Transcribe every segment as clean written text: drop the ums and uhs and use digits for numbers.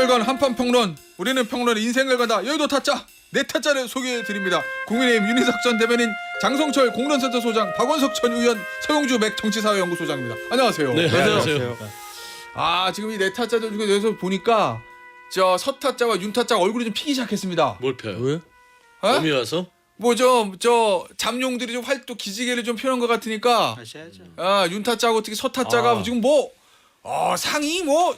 간 한판 평론, 우리는 평론의 인생을 간다. 여의도 타짜 네 타짜를 소개해드립니다. 국민의힘 윤희석 전 대변인, 장성철 공론센터 소장, 박원석 전 의원, 서용주 맥 정치사회연구소장입니다. 안녕하세요. 네, 안녕하세요. 아, 지금 이 네 타짜들 중에서 보니까 저 서타짜와 윤타짜가 얼굴이 좀 피기 시작했습니다. 뭘 펴요? 왜? 어? 봄이 와서? 뭐 저 잠룡들이 좀 활동 기지개를 좀 펴는 것 같으니까 하셔야죠. 아, 윤타짜하고 특히 서타짜가 지금 뭐 상이 뭐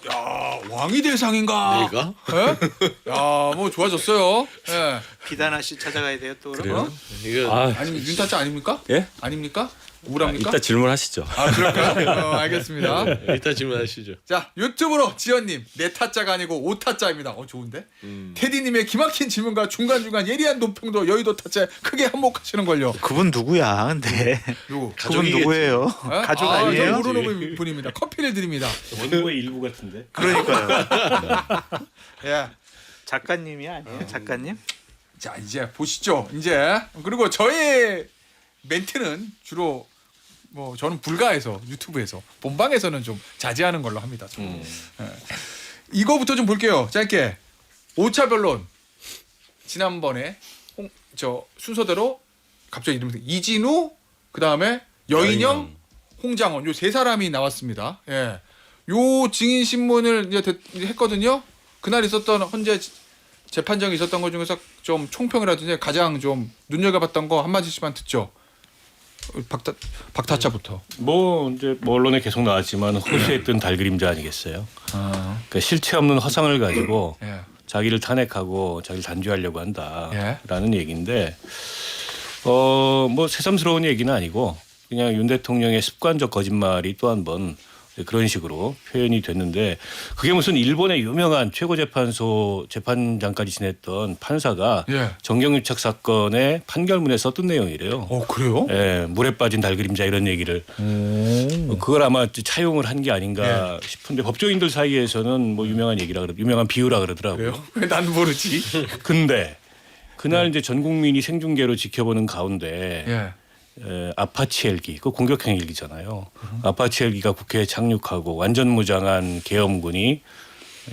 왕이 될 상인가? 내가? 예? 야, 뭐 좋아졌어요. 예. 비단아 씨 찾아가야 돼요 또. 그래요? 이거 아니 윤타짜 아닙니까? 예? 아닙니까? 우랍니까? 이따 질문하시죠. 아, 그럴까요? 알겠습니다. 일단 질문하시죠. 자, 유튜브로 지연님 네 타짜가 아니고 오 타짜입니다. 좋은데? 테디님의 기막힌 질문과 중간중간 예리한 논평도 여의도 타짜에 크게 한몫하시는 걸요. 그분 누구야? 근데 누구? 그분 가족이겠지. 누구예요? 예? 가족 저 아니에요? 모르는 분입니다. 커피를 드립니다. 원고의 일부 같은데. 그러니까요. 예. 작가님이 아니에요? 작가님? 자, 이제 보시죠. 이제 그리고 저의 멘트는 주로 뭐 저는 불가해서 유튜브에서 본방에서는 좀 자제하는 걸로 합니다. 예. 이거부터 좀 볼게요. 짧게 5차 변론 지난번에 저 순서대로 갑자기 이름이 이진우, 그 다음에 여인영, 홍장원 요 세 사람이 나왔습니다. 예, 요 증인 신문을 이제 했거든요. 그날 있었던 헌재 재판정이 있었던 것 중에서 좀 총평이라든지 가장 좀 눈여겨봤던 거 한마디씩만 듣죠. 박타짜부터. 뭐 이제 뭐 언론에 계속 나왔지만 호수에 뜬 달그림자 아니겠어요. 그러니까 실체 없는 허상을 가지고 예. 자기를 탄핵하고 자기를 단죄하려고 한다라는 예. 얘기인데 뭐 새삼스러운 얘기는 아니고 그냥 윤 대통령의 습관적 거짓말이 또 한 번 그런 식으로 표현이 됐는데 그게 무슨 일본의 유명한 최고재판소 재판장까지 지냈던 판사가 예. 정경유착 사건의 판결문에 썼던 내용이래요. 그래요? 예, 물에 빠진 달그림자 이런 얘기를 그걸 아마 차용을 한 게 아닌가 싶은데 법조인들 사이에서는 뭐 유명한 얘기라 유명한 비유라 그러더라고요. 그래요? 왜 난 모르지? 근데 그날 이제 전 국민이 생중계로 지켜보는 가운데 예. 아파치 헬기, 그 공격형 헬기잖아요. 아파치 헬기가 국회에 착륙하고 완전 무장한 계엄군이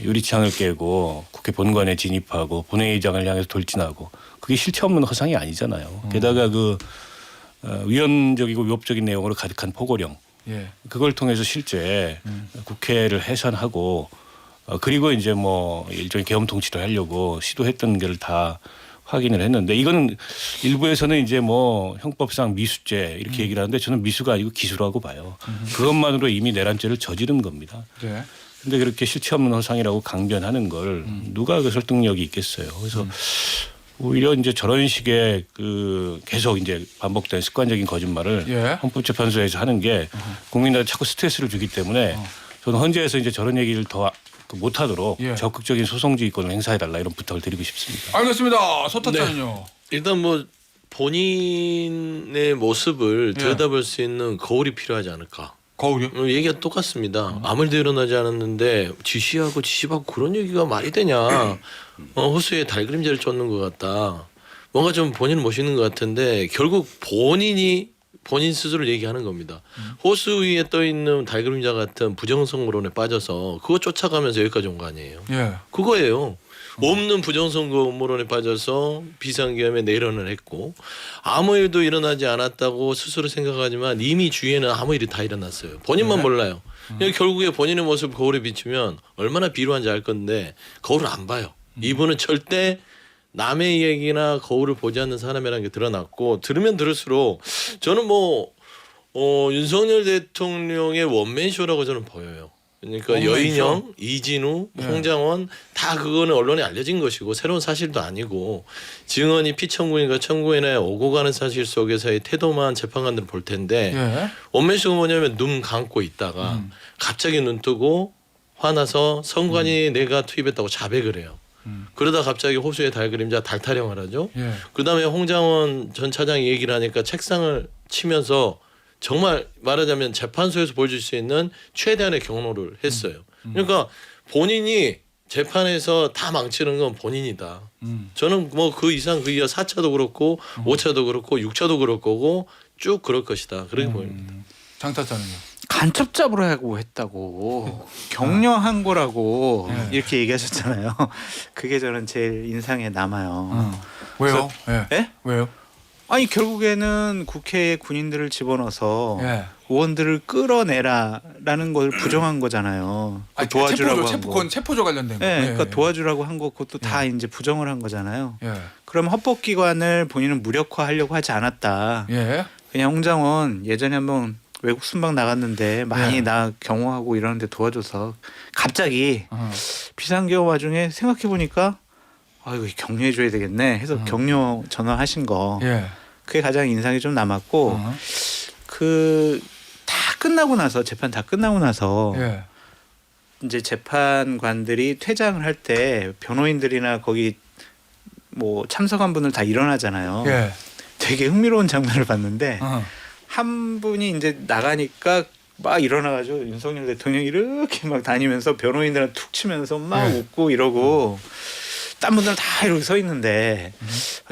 유리창을 깨고 국회 본관에 진입하고 본회의장을 향해서 돌진하고 그게 실체 없는 허상이 아니잖아요. 게다가 그 위헌적이고 위법적인 내용으로 가득한 포고령, 예. 그걸 통해서 실제 국회를 해산하고 그리고 이제 뭐 일종의 계엄 통치를 하려고 시도했던 걸 다 확인을 했는데 이거는 일부에서는 이제 뭐 형법상 미수죄 이렇게 얘기를 하는데 저는 미수가 아니고 기수라고 봐요. 그것만으로 이미 내란죄를 저지른 겁니다. 네. 근데 그렇게 실체 없는 허상이라고 강변하는 걸 누가 그 설득력이 있겠어요. 그래서 오히려 이제 저런 식의 그 계속 이제 반복된 습관적인 거짓말을 예. 헌법재판소에서 하는 게 국민들한테 자꾸 스트레스를 주기 때문에 저는 헌재에서 이제 저런 얘기를 더 못하도록 예. 적극적인 소송지휘권을 행사해달라 이런 부탁을 드리고 싶습니다. 알겠습니다. 서타짜는요. 일단 뭐 본인의 모습을 예. 들여다볼 수 있는 거울이 필요하지 않을까. 거울이요? 얘기가 똑같습니다. 아무 일도 일어나지 않았는데 지시하고 지시받고 그런 얘기가 말이 되냐. 호수에 달그림자를 쫓는 것 같다. 뭔가 좀 본인을 모시는 것 같은데 결국 본인 스스로 얘기하는 겁니다. 호수 위에 떠 있는 달그림자 같은 부정선거론에 빠져서 그거 쫓아가면서 여기까지 온 거 아니에요. 예. 그거예요. 없는 부정선거론에 빠져서 비상계엄에 내란을 했고 아무 일도 일어나지 않았다고 스스로 생각하지만 이미 주위에는 아무 일이 다 일어났어요. 본인만 몰라요. 결국에 본인의 모습 거울에 비추면 얼마나 비루한지 알 건데 거울을 안 봐요. 이분은 절대 남의 얘기나 거울을 보지 않는 사람이라는 게 드러났고 들으면 들을수록 저는 뭐 윤석열 대통령의 원맨쇼라고 저는 보여요. 그러니까 원맨쇼? 여인영, 이진우, 홍장원 다 그거는 언론에 알려진 것이고 새로운 사실도 아니고 증언이 피청구인과 청구인에 오고 가는 사실 속에서의 태도만 재판관들은 볼 텐데 예. 원맨쇼가 뭐냐면 눈 감고 있다가 갑자기 눈 뜨고 화나서 선관위 내가 투입했다고 자백을 해요. 그러다 갑자기 호수의 달그림자 달타령을 하죠. 예. 그다음에 홍장원 전 차장이 얘기를 하니까 책상을 치면서 정말 말하자면 재판소에서 보여줄 수 있는 최대한의 경로를 했어요. 그러니까 본인이 재판에서 다 망치는 건 본인이다. 저는 뭐 그 이상 그 이하 4차도 그렇고 5차도 그렇고 6차도 그럴 거고 쭉 그럴 것이다. 그렇게 보입니다. 장타짜는요? 간첩 잡으라고 했다고 격려한 거라고 네. 이렇게 얘기하셨잖아요. 그게 저는 제일 인상에 남아요. 왜요? 예. 예? 왜요? 아니 결국에는 국회에 군인들을 집어넣어서 예. 의원들을 끌어내라라는 걸 부정한 거잖아요. 아니, 도와주라고 한 체포조, 거. 그건 체포조 관련된 거. 네, 그러니까 도와주라고 한 거 그것도 다 이제 부정을 한 거잖아요. 예. 그럼 헌법기관을 본인은 무력화하려고 하지 않았다. 예. 그냥 홍장원 예전에 한번 외국 순방 나갔는데 많이 예. 나 경호하고 이러는데 도와줘서 갑자기 어. 비상경호 와중에 생각해 보니까 아 이거 격려해 줘야 되겠네 해서 격려 전화하신 거 예. 그게 가장 인상이 좀 남았고 어. 그 다 끝나고 나서 재판 다 끝나고 나서 예. 이제 재판관들이 퇴장을 할 때 변호인들이나 거기 뭐 참석한 분들 다 일어나잖아요. 예. 되게 흥미로운 장면을 봤는데 어. 한 분이 이제 나가니까 막 일어나가지고 윤석열 대통령이 이렇게 막 다니면서 변호인들한테 툭 치면서 막 네. 웃고 이러고 딴 분들은 다 이러고 서 있는데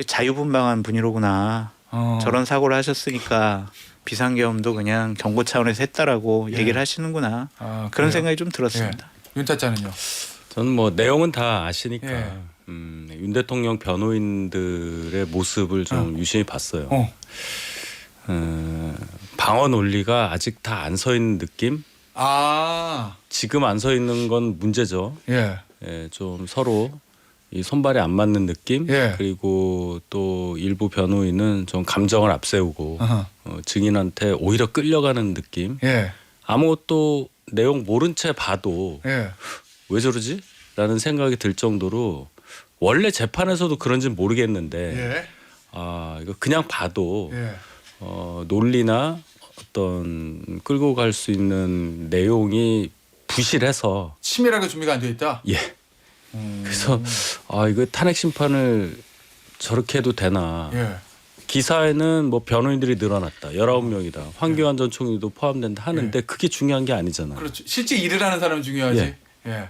자유분방한 분이로구나. 어. 저런 사고를 하셨으니까 비상계엄도 그냥 경고 차원에서 했다라고 예. 얘기를 하시는구나. 아, 그런 그래요? 생각이 좀 들었습니다. 윤타짜는요. 저는 뭐 내용은 다 아시니까 예. 윤 대통령 변호인들의 모습을 좀 유심히 봤어요. 방어 논리가 아직 다 안 서 있는 느낌? 아. 지금 안 서 있는 건 문제죠. 예. 예, 좀 서로 이 손발이 안 맞는 느낌. 예. 그리고 또 일부 변호인은 좀 감정을 앞세우고 어허. 증인한테 오히려 끌려가는 느낌. 예. 아무것도 내용 모른 채 봐도 예. 왜 저러지? 라는 생각이 들 정도로 원래 재판에서도 그런지는 모르겠는데 예. 아 이거 그냥 봐도 예. 논리나 어떤 끌고 갈 수 있는 내용이 부실해서 치밀하게 준비가 안 돼 있다. 예 그래서 아 이거 탄핵 심판을 저렇게 해도 되나 예. 기사에는 뭐 변호인들이 늘어났다 19명이다 황교안 전 총리도 포함된다 하는데 그게 중요한 게 아니잖아요. 그렇죠. 실제 일을 하는 사람이 중요하지. 예. 예.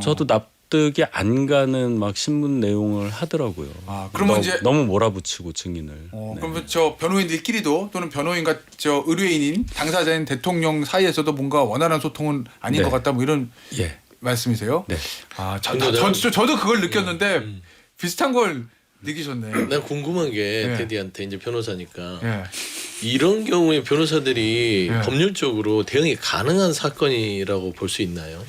저도 납득이 안 가는 막 신문 내용을 하더라고요. 아, 그러면 이제 너무 몰아붙이고 증인을. 네. 그러면 저 변호인들끼리도 또는 변호인과 저 의뢰인인 당사자인 대통령 사이에서도 뭔가 원활한 소통은 아닌 네. 것 같다. 뭐 이런 예. 말씀이세요? 네. 아, 근데 내가- 저도 그걸 느꼈는데 비슷한 걸 느끼셨네. 난 궁금한 게 예. 테디한테 이제 변호사니까 예. 이런 경우에 변호사들이 예. 법률적으로 대응이 가능한 사건이라고 볼 수 있나요?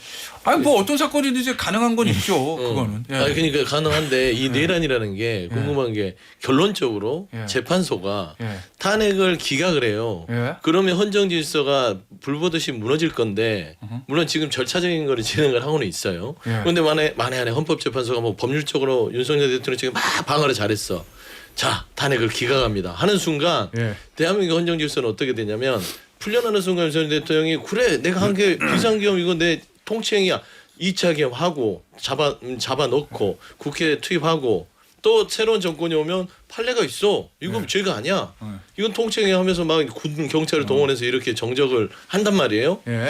아니 뭐 어떤 사건이든지 가능한 건 있죠. 그거는. 예. 아니 그러니까 가능한데 이 내란이라는 게 궁금한 게 결론적으로 예. 재판소가 예. 탄핵을 기각을 해요. 예. 그러면 헌정 질서가 불보듯이 무너질 건데 물론 지금 절차적인 거를 진행을 하고는 있어요. 예. 그런데 만에 헌법재판소가 뭐 법률적으로 윤석열 대통령 지금 막 방어를 잘했어. 자 탄핵을 기각합니다. 하는 순간 예. 대한민국 헌정 질서는 어떻게 되냐면 풀려나는 순간 윤석열 대통령이 그래 내가 한 게 비상계엄 이거 내 통치행위야. 2차 계엄하고 잡아놓고 국회에 투입하고 또 새로운 정권이 오면 판례가 있어. 이건 죄가 아니야. 이건 통치행위 하면서 막 군 경찰을 동원해서 이렇게 정적을 한단 말이에요. 예.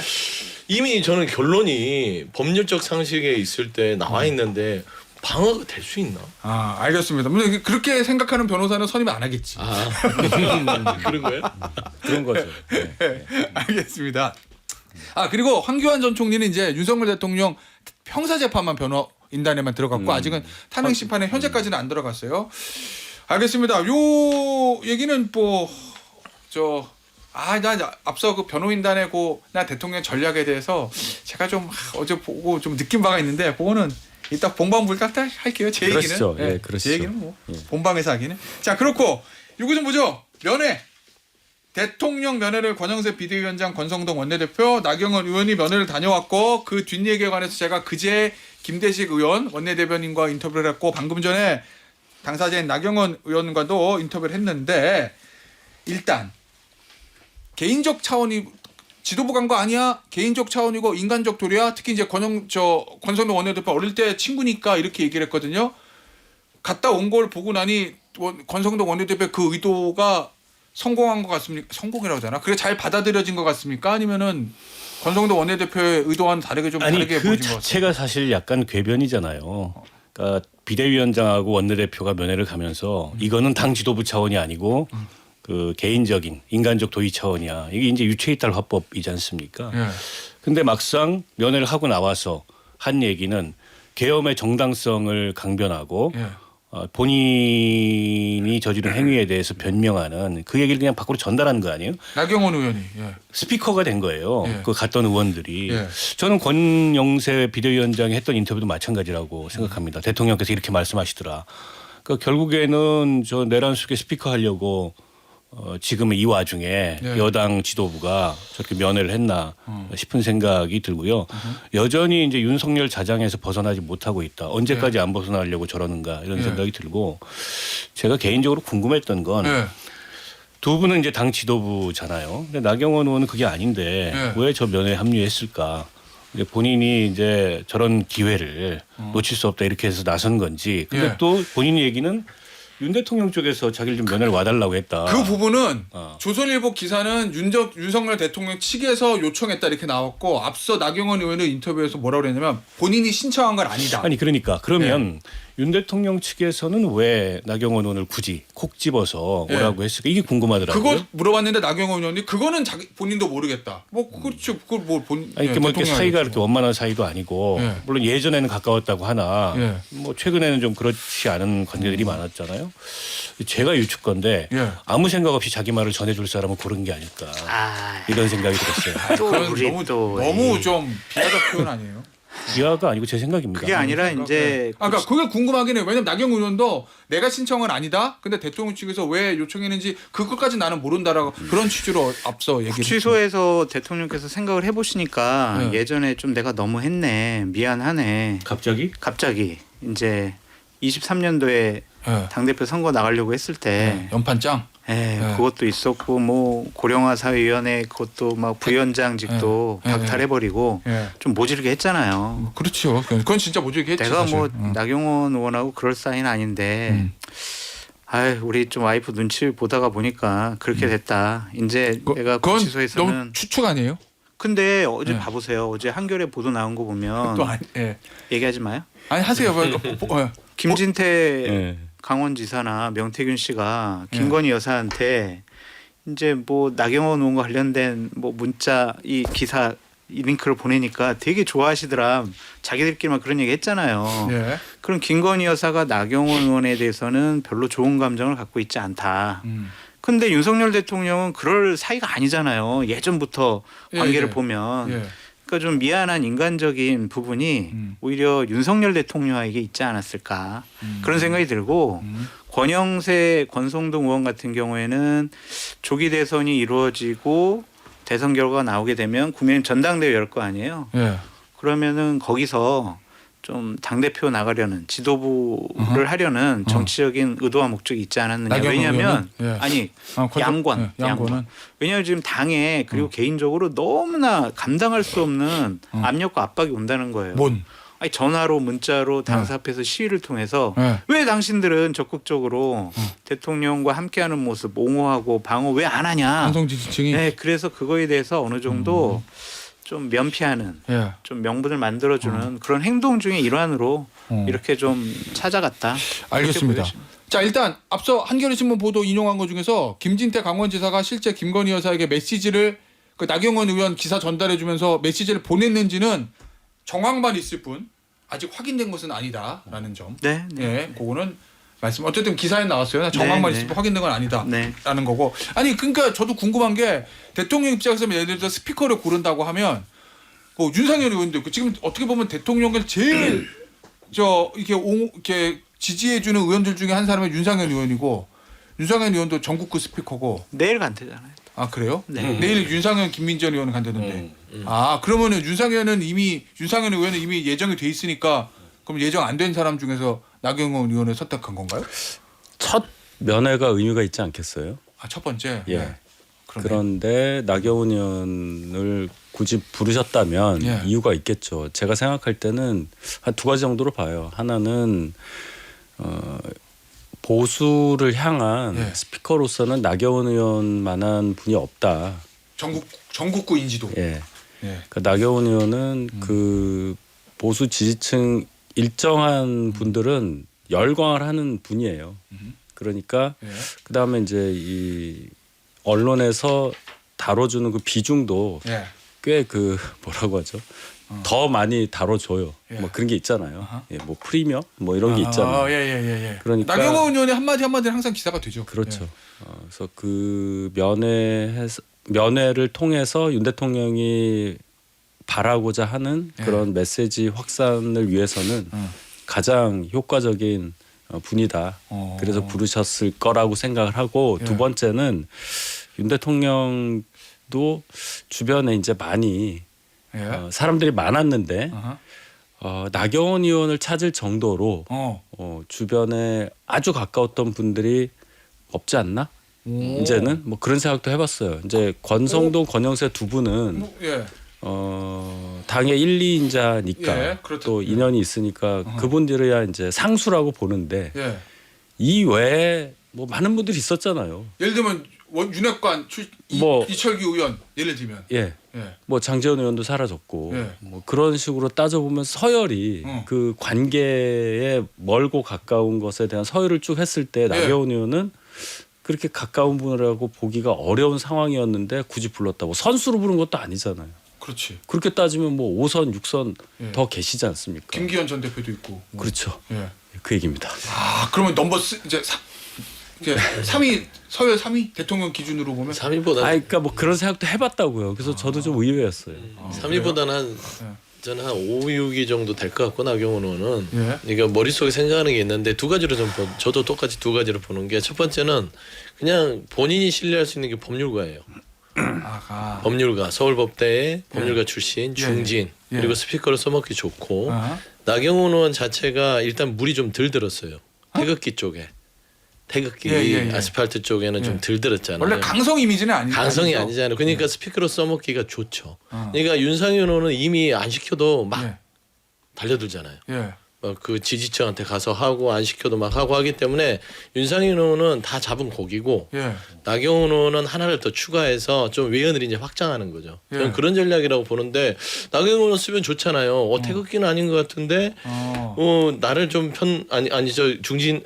이미 저는 결론이 법률적 상식에 있을 때 나와 있는데 방어가 될 수 있나? 아, 알겠습니다. 물론 그렇게 생각하는 변호사는 선임 안 하겠지. 아 그런 거예요? 그런 거죠. 네. 알겠습니다. 아, 그리고 황교안 전 총리는 이제 윤석열 대통령 형사재판만 변호인단에만 들어갔고 아직은 탄핵 심판에 현재까지는 안 들어갔어요. 알겠습니다. 요 얘기는 뭐 나 앞서 그 변호인단의 나 대통령 전략에 대해서 제가 좀 어제 보고 좀 느낀 바가 있는데 그거는 이따 본방불답 할게요. 제 얘기는. 그러시죠. 예, 그러시죠. 제 얘기는 뭐 본방에서 하기는. 자, 그렇고 이거 좀 보죠. 면회. 대통령 면회를 권영세 비대위원장, 권성동 원내대표, 나경원 의원이 면회를 다녀왔고 그 뒷얘기에 관해서 제가 그제 김대식 의원 원내대변인과 인터뷰를 했고 방금 전에 당사자인 나경원 의원과도 인터뷰를 했는데 일단 개인적 차원이 지도부 간 거 아니야? 개인적 차원이고 인간적 도리야? 특히 이제 권성동 원내대표 어릴 때 친구니까 이렇게 얘기를 했거든요. 갔다 온 걸 보고 나니 권성동 원내대표 그 의도가 성공한 것 같습니까? 성공이라고 하잖아. 그게 잘 받아들여진 것 같습니까? 아니면은 권성동 원내대표의 의도와는 다르게 좀 아니 다르게 그 보여진 것 같습니까? 자체가 사실 약간 궤변이잖아요. 그러니까 비대위원장하고 원내대표가 면회를 가면서 이거는 당 지도부 차원이 아니고 그 개인적인 인간적 도의 차원이야. 이게 이제 유체이탈 화법이지 않습니까? 예. 근데 막상 면회를 하고 나와서 한 얘기는 계엄의 정당성을 강변하고 예. 본인이 저지른 행위에 대해서 변명하는 그 얘기를 그냥 밖으로 전달하는 거 아니에요? 나경원 의원이. 예. 스피커가 된 거예요. 예. 그 갔던 의원들이. 예. 저는 권영세 비대위원장이 했던 인터뷰도 마찬가지라고 생각합니다. 대통령께서 이렇게 말씀하시더라. 그러니까 결국에는 저 내란 속에 스피커 하려고 지금 이 와중에 예. 여당 지도부가 저렇게 면회를 했나 싶은 생각이 들고요. 여전히 이제 윤석열 자장에서 벗어나지 못하고 있다. 언제까지 안 벗어나려고 저러는가 이런 예. 생각이 들고 제가 개인적으로 궁금했던 건 예. 두 분은 이제 당 지도부잖아요. 근데 나경원 의원은 그게 아닌데 네. 왜 저 면회에 합류했을까? 이제 본인이 이제 저런 기회를 놓칠 수 없다 이렇게 해서 나선 건지. 근데 예. 또 본인 얘기는 윤 대통령 쪽에서 자기를 좀 면회를 와달라고 했다. 그 부분은 어. 조선일보 기사는 윤석열 대통령 측에서 요청했다 이렇게 나왔고 앞서 나경원 의원의 인터뷰에서 뭐라고 그랬냐면 본인이 신청한 건 아니다. 아니 그러니까 그러면 윤 대통령 측에서는 왜 나경원 의원을 굳이 콕 집어서 예. 오라고 했을까? 이게 궁금하더라고요. 그거 물어봤는데 나경원 의원이 그거는 자기 본인도 모르겠다. 뭐 그렇죠. 그걸 뭐 본. 아니 이렇게 뭐 이렇게 사이가 이렇게 원만한 사이도 아니고 예. 물론 예전에는 가까웠다고 하나 예. 뭐 최근에는 좀 그렇지 않은 관계들이 많았잖아요. 제가 유축건데 예. 아무 생각 없이 자기 말을 전해줄 사람을 고른 게 아닐까 아, 이런 생각이 들었어요. 또 그건 우리 너무 또 너무 좀 비하적 표현 아니에요? 기아가 아니고 제 생각입니다. 그게 아니라 이제 그러니까 그게 궁금하긴 해요. 왜냐면 나경원 의원도 내가 신청은 아니다. 근데 대통령 측에서 왜 요청했는지 그것까지 나는 모른다라고 그런 취지로 앞서 얘기를 취소해서 대통령께서 생각을 해보시니까 네. 예전에 좀 내가 너무 했네, 미안하네. 갑자기 갑자기 이제 23년도에 예. 당대표 선거 나가려고 했을 때 연판짱. 그것도 있었고 뭐 고령화 사회위원회 그것도 막 부위원장직도 예. 박탈해버리고 예. 좀 모질게 했잖아요. 그렇죠. 그건 진짜 모질게 했지. 내가 사실. 뭐 나경원 의원하고 그럴 사이는 아닌데 아유 우리 좀 와이프 눈치 보다가 보니까 그렇게 됐다. 이제 내가 그건 구치소에서는 너무 추측 아니에요? 근데 어제 네. 봐보세요. 어제 한겨레 보도 나온 거 보면 또 아니. 예. 얘기하지 마요. 아니 하세요. 김진태 예. 강원지사나 명태균 씨가 김건희 여사한테 이제 뭐 나경원 의원과 관련된 뭐 문자 이 기사 이 링크를 보내니까 되게 좋아하시더라. 자기들끼리만 그런 얘기 했잖아요. 예. 그럼 김건희 여사가 나경원 의원에 대해서는 별로 좋은 감정을 갖고 있지 않다. 근데 윤석열 대통령은 그럴 사이가 아니잖아요. 예전부터 관계를 예. 보면. 예. 그러니까 좀 미안한 인간적인 부분이 오히려 윤석열 대통령에게 있지 않았을까 그런 생각이 들고 권영세 권성동 의원 같은 경우에는 조기 대선이 이루어지고 대선 결과가 나오게 되면 국민의힘 전당대회 열 거 아니에요. 예. 그러면은 거기서 좀 당대표 나가려는 지도부를 하려는 정치적인 의도와 목적이 있지 않았느냐. 나경원 왜냐하면 의원은? 예. 아니 권성- 양권. 예, 양권은 왜냐하면 지금 당에 그리고 개인적으로 너무나 감당할 수 없는 압력과 압박이 온다는 거예요. 뭔? 아니 전화로 문자로 당사 앞에서 시위를 통해서 예. 왜 당신들은 적극적으로 대통령과 함께하는 모습 옹호하고 방어 왜 안 하냐. 한성 지지층이. 네, 그래서 그거에 대해서 어느 정도 좀 면피하는 예. 좀 명분을 만들어주는 그런 행동 중의 일환으로 이렇게 좀 찾아갔다. 알겠습니다. 그렇게 보여집니다. 자 일단 앞서 한겨레 신문 보도 인용한 것 중에서 김진태 강원지사가 실제 김건희 여사에게 메시지를 그 나경원 의원 기사 전달해주면서 메시지를 보냈는지는 정황만 있을 뿐 아직 확인된 것은 아니다라는 점. 네, 네. 예, 그거는 말씀. 어쨌든 기사에 나왔어요. 정황만 네, 있을 네. 뿐 확인된 건 아니다라는 네. 거고. 아니 그러니까 저도 궁금한 게 대통령 입장에서 예를 들어 스피커를 고른다고 하면 뭐 윤상현 의원도 있고 지금 어떻게 보면 대통령을 제일 이렇게 지지해주는 의원들 중에 한 사람이 윤상현 의원이고 윤상현 의원도 전국구 스피커고. 내일 간대잖아요. 아 그래요? 네. 내일 윤상현 김민전 의원 간다는데. 아 그러면은 윤상현 의원은 이미 예정이 돼 있으니까 그럼 예정 안 된 사람 중에서 나경원 의원을 선택한 건가요? 첫 면회가 의미가 있지 않겠어요? 아 첫 번째. 예. 네. 그러네. 그런데 나경원 의원을 굳이 부르셨다면 예. 이유가 있겠죠. 제가 생각할 때는 한 두 가지 정도로 봐요. 하나는 보수를 향한 예. 스피커로서는 나경원 의원만한 분이 없다. 전국구 인지도. 예. 예. 그러니까 나경원 의원은 그 보수 지지층 일정한 분들은 열광을 하는 분이에요. 그러니까 예. 그 다음에 이제 이 언론에서 다뤄주는 그 비중도 예. 꽤 그 뭐라고 하죠? 더 많이 다뤄줘요. 예. 뭐 그런 게 있잖아요. 아하. 예, 뭐 프리미엄 뭐 이런 게 있잖아요. 예. 그러니까- 나경원 의원의 한마디 한마디는 항상 기사가 되죠. 그렇죠. 그래서 그 면회를 통해서 윤 대통령이 바라고자 하는 예. 그런 메시지 확산을 위해서는 가장 효과적인 분이다. 그래서 부르셨을 거라고 생각을 하고 예. 두 번째는 윤 대통령도 주변에 이제 많이 예. 사람들이 많았는데 아하. 나경원 의원을 찾을 정도로 주변에 아주 가까웠던 분들이 없지 않나? 오. 이제는 뭐 그런 생각도 해봤어요. 이제 권성동, 권영세 두 분은 예. 당의 1, 2인자니까 예, 그렇다. 또 인연이 있으니까 그분들이야 이제 상수라고 보는데 예. 이 외에 뭐 많은 분들이 있었잖아요. 예를 들면 윤핵관 뭐- 이철규 의원 예를 들면 예. 예. 뭐 장재원 의원도 사라졌고 예. 뭐 그런 식으로 따져보면 서열이 그 관계에 멀고 가까운 것에 대한 서열을 쭉 했을 때 나경원 의원은 그렇게 가까운 분이라고 보기가 어려운 상황이었는데 굳이 불렀다고 선수로 부른 것도 아니잖아요. 그렇지. 그렇게 따지면 뭐 5선, 6선 예. 더 계시지 않습니까? 김기현 전 대표도 있고. 뭐. 그렇죠. 예. 그 얘기입니다. 아 그러면 이제 3위 서열 3위 대통령 기준으로 보면 3위보다 그러니까 뭐 그런 생각도 해봤다고요. 그래서 저도 좀 의외였어요. 3위보다는 한 저는 한 5, 6위 정도 될 것 같고 나경원 의원은 예. 그러니까 머릿속에 생각하는 게 있는데 두 가지로 저도 똑같이 두 가지로 보는 게 첫 번째는 그냥 본인이 신뢰할 수 있는 게 법률가예요. 아가. 법률가 서울법대의 법률가 출신 중진 예. 그리고 스피커로 써먹기 좋고 아하. 나경원 의원 자체가 일단 물이 좀 덜 들었어요. 태극기 쪽에 태극기 예. 아스팔트 쪽에는 좀 덜 들었잖아요. 원래 강성 이미지는 강성이 아니죠. 아니잖아요. 그러니까 스피커로 써먹기가 좋죠. 그러니까 윤상현 의원은 이미 안 시켜도 막 예. 달려들잖아요. 예. 그 지지층한테 가서 하고 안 시켜도 막 하고 하기 때문에 윤상현 의원은 다 잡은 곡이고 예. 나경원 의원은 하나를 더 추가해서 좀 외연을 이제 확장하는 거죠. 예. 저는 그런 전략이라고 보는데 나경원 의원 쓰면 좋잖아요. 태극기는 아닌 것 같은데 나를 좀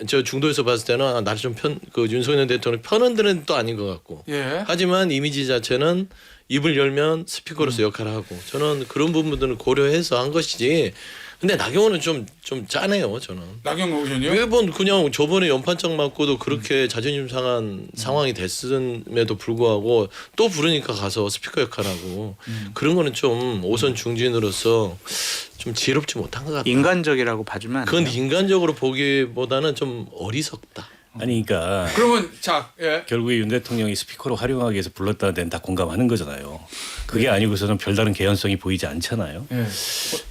저 중도에서 봤을 때는 나를 좀 그 윤석열 대통령 편은 드는 또 아닌 것 같고. 예. 하지만 이미지 자체는 입을 열면 스피커로서 역할을 하고 저는 그런 부분들을 고려해서 한 것이지. 근데 나경원은 좀 짜네요 저는. 나경원 의원이요? 매번 그냥 저번에 연판장 맞고도 그렇게 자존심 상한 상황이 됐음에도 불구하고 또 부르니까 가서 스피커 역할하고 그런 거는 좀 5선 중진으로서 좀 지혜롭지 못한 것 같다. 인간적이라고 봐주면 안 그건 돼요. 인간적으로 보기보다는 좀 어리석다. 아니 그러니까 그러면 예. 결국에 윤 대통령이 스피커로 활용하기 위해서 불렀다는 데는 다 공감하는 거잖아요. 그게 아니고서는 별다른 개연성이 보이지 않잖아요. 예.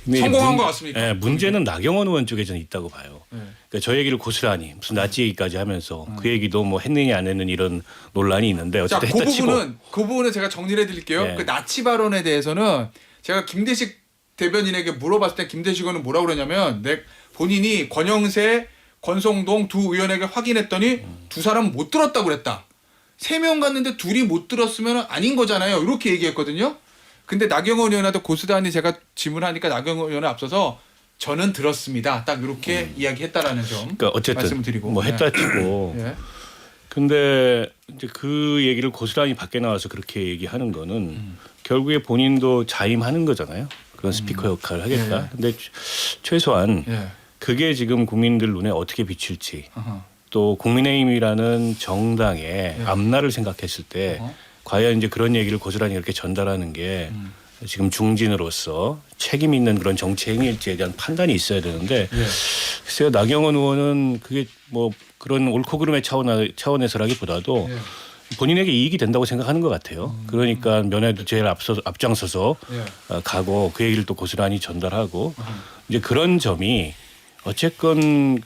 근데 성공한 것 같습니까? 예, 문제는 나경원 의원 쪽에 저는 있다고 봐요. 예. 그러니까 저 얘기를 고스란히 무슨 나치 얘기까지 하면서 그 얘기도 뭐 했느냐 안 했느냐 이런 논란이 있는데 자, 어쨌든 했다 치고 그 부분은 제가 정리를 해드릴게요. 예. 그 나치 발언에 대해서는 제가 김대식 대변인에게 물어봤을 때 김대식 의원은 뭐라고 그러냐면 본인이 권영세, 권성동 두 의원에게 확인했더니 두 사람은 못 들었다고 그랬다. 3명 갔는데 둘이 못 들었으면 아닌 거잖아요. 이렇게 얘기했거든요. 근데 나경원 의원한테 고스란히 제가 질문하니까 나경원 의원에 앞서서 저는 들었습니다. 딱 이렇게 이야기했다라는 점 그러니까 어쨌든 말씀을 드리고 뭐 했다 치고 예. 근데 이제 그 얘기를 고스란히 밖에 나와서 그렇게 얘기하는 거는 결국에 본인도 자임하는 거잖아요. 그런 스피커 역할을 하겠다. 예. 근데 최소한 예. 그게 지금 국민들 눈에 어떻게 비칠지 어허. 또 국민의힘이라는 정당의 앞날을 생각했을 때 어허. 과연 이제 그런 얘기를 고스란히 이렇게 전달하는 게 지금 중진으로서 책임 있는 그런 정치 행위일지에 대한 판단이 있어야 되는데 예. 글쎄요 나경원 의원은 그게 뭐 그런 옳고 그름의 차원에서라기보다도 예. 본인에게 이익이 된다고 생각하는 것 같아요. 그러니까 면회도 제일 앞장서서 예. 가고 그 얘기를 또 고스란히 전달하고 이제 그런 점이 어쨌건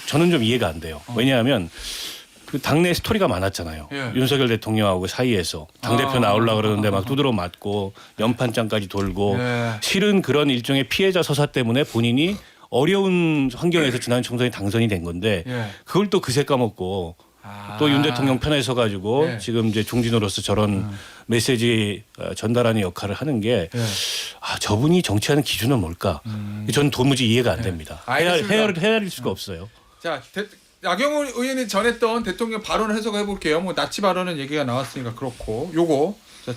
저는 좀 이해가 안 돼요. 왜냐하면 그 당내 스토리가 많았잖아요. 예. 윤석열 대통령하고 사이에서 당대표 나오려고 그러는데 막 두드러 맞고 연판장까지 돌고 예. 실은 그런 일종의 피해자 서사 때문에 본인이 어려운 환경에서 지난 총선에 당선이 된 건데 예. 그걸 또 그새 까먹고 또 윤 대통령 편에 서 가지고 네. 지금 이제 중진으로서 저런 메시지 전달하는 역할을 하는 게 예. 저분이 정치하는 기준은 뭘까? 저는 도무지 이해가 안 네. 됩니다. 알겠습니다. 헤아릴 수가 없어요. 자, 나경원 의원이 전했던 대통령 발언을 해석해 볼게요. 뭐 나치 발언은 얘기가 나왔으니까 그렇고 요거 자,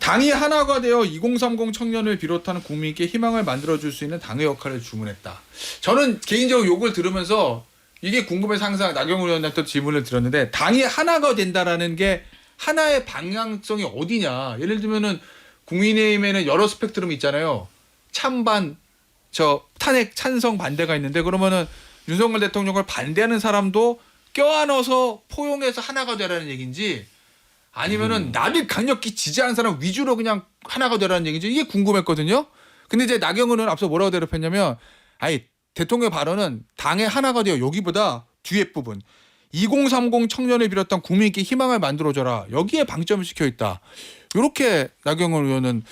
당이 하나가 되어 2030 청년을 비롯한 국민께 희망을 만들어줄 수 있는 당의 역할을 주문했다. 저는 개인적으로 요걸 들으면서 이게 궁금해서 항상 나경원 의원한테 질문을 드렸는데 당이 하나가 된다라는 게 하나의 방향성이 어디냐. 예를 들면은 국민의힘에는 여러 스펙트럼이 있잖아요. 찬반, 탄핵 찬성 반대가 있는데 그러면은 윤석열 대통령을 반대하는 사람도 껴안아서 포용해서 하나가 되라는 얘기인지 아니면은 나를 강력히 지지하는 사람 위주로 그냥 하나가 되라는 얘기인지 이게 궁금했거든요. 근데 이제 나경원은 앞서 뭐라고 대답했냐면 아니 대통령의 발언은 당의 하나가 되어 여기보다 뒤에 부분 2030 청년을 비롯한 국민께 희망을 만들어줘라. 여기에 방점을 시켜 있다. 이렇게 나경원 의원은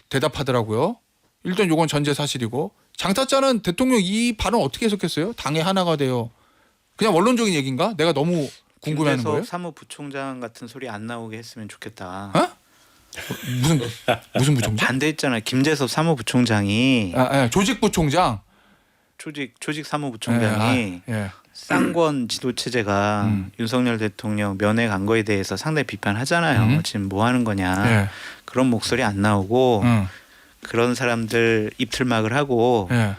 대답하더라고요. 일단 요건 전제 사실이고 장타짜는 대통령 이 발언 어떻게 해석했어요? 당의 하나가 되어 그냥 원론적인 얘기인가? 내가 너무 궁금해하는 거예요? 김재섭 사무부총장 같은 소리 안 나오게 했으면 좋겠다. 어? 무슨 부총장? 반대했잖아요. 김재섭 사무부총장이 조직부총장. 조직 사무부총장이 예. 쌍권 지도 체제가 윤석열 대통령 면회 간 거에 대해서 상당히 비판하잖아요. 지금 뭐 하는 거냐. 예. 그런 목소리 안 나오고 그런 사람들 입틀막을 하고 예.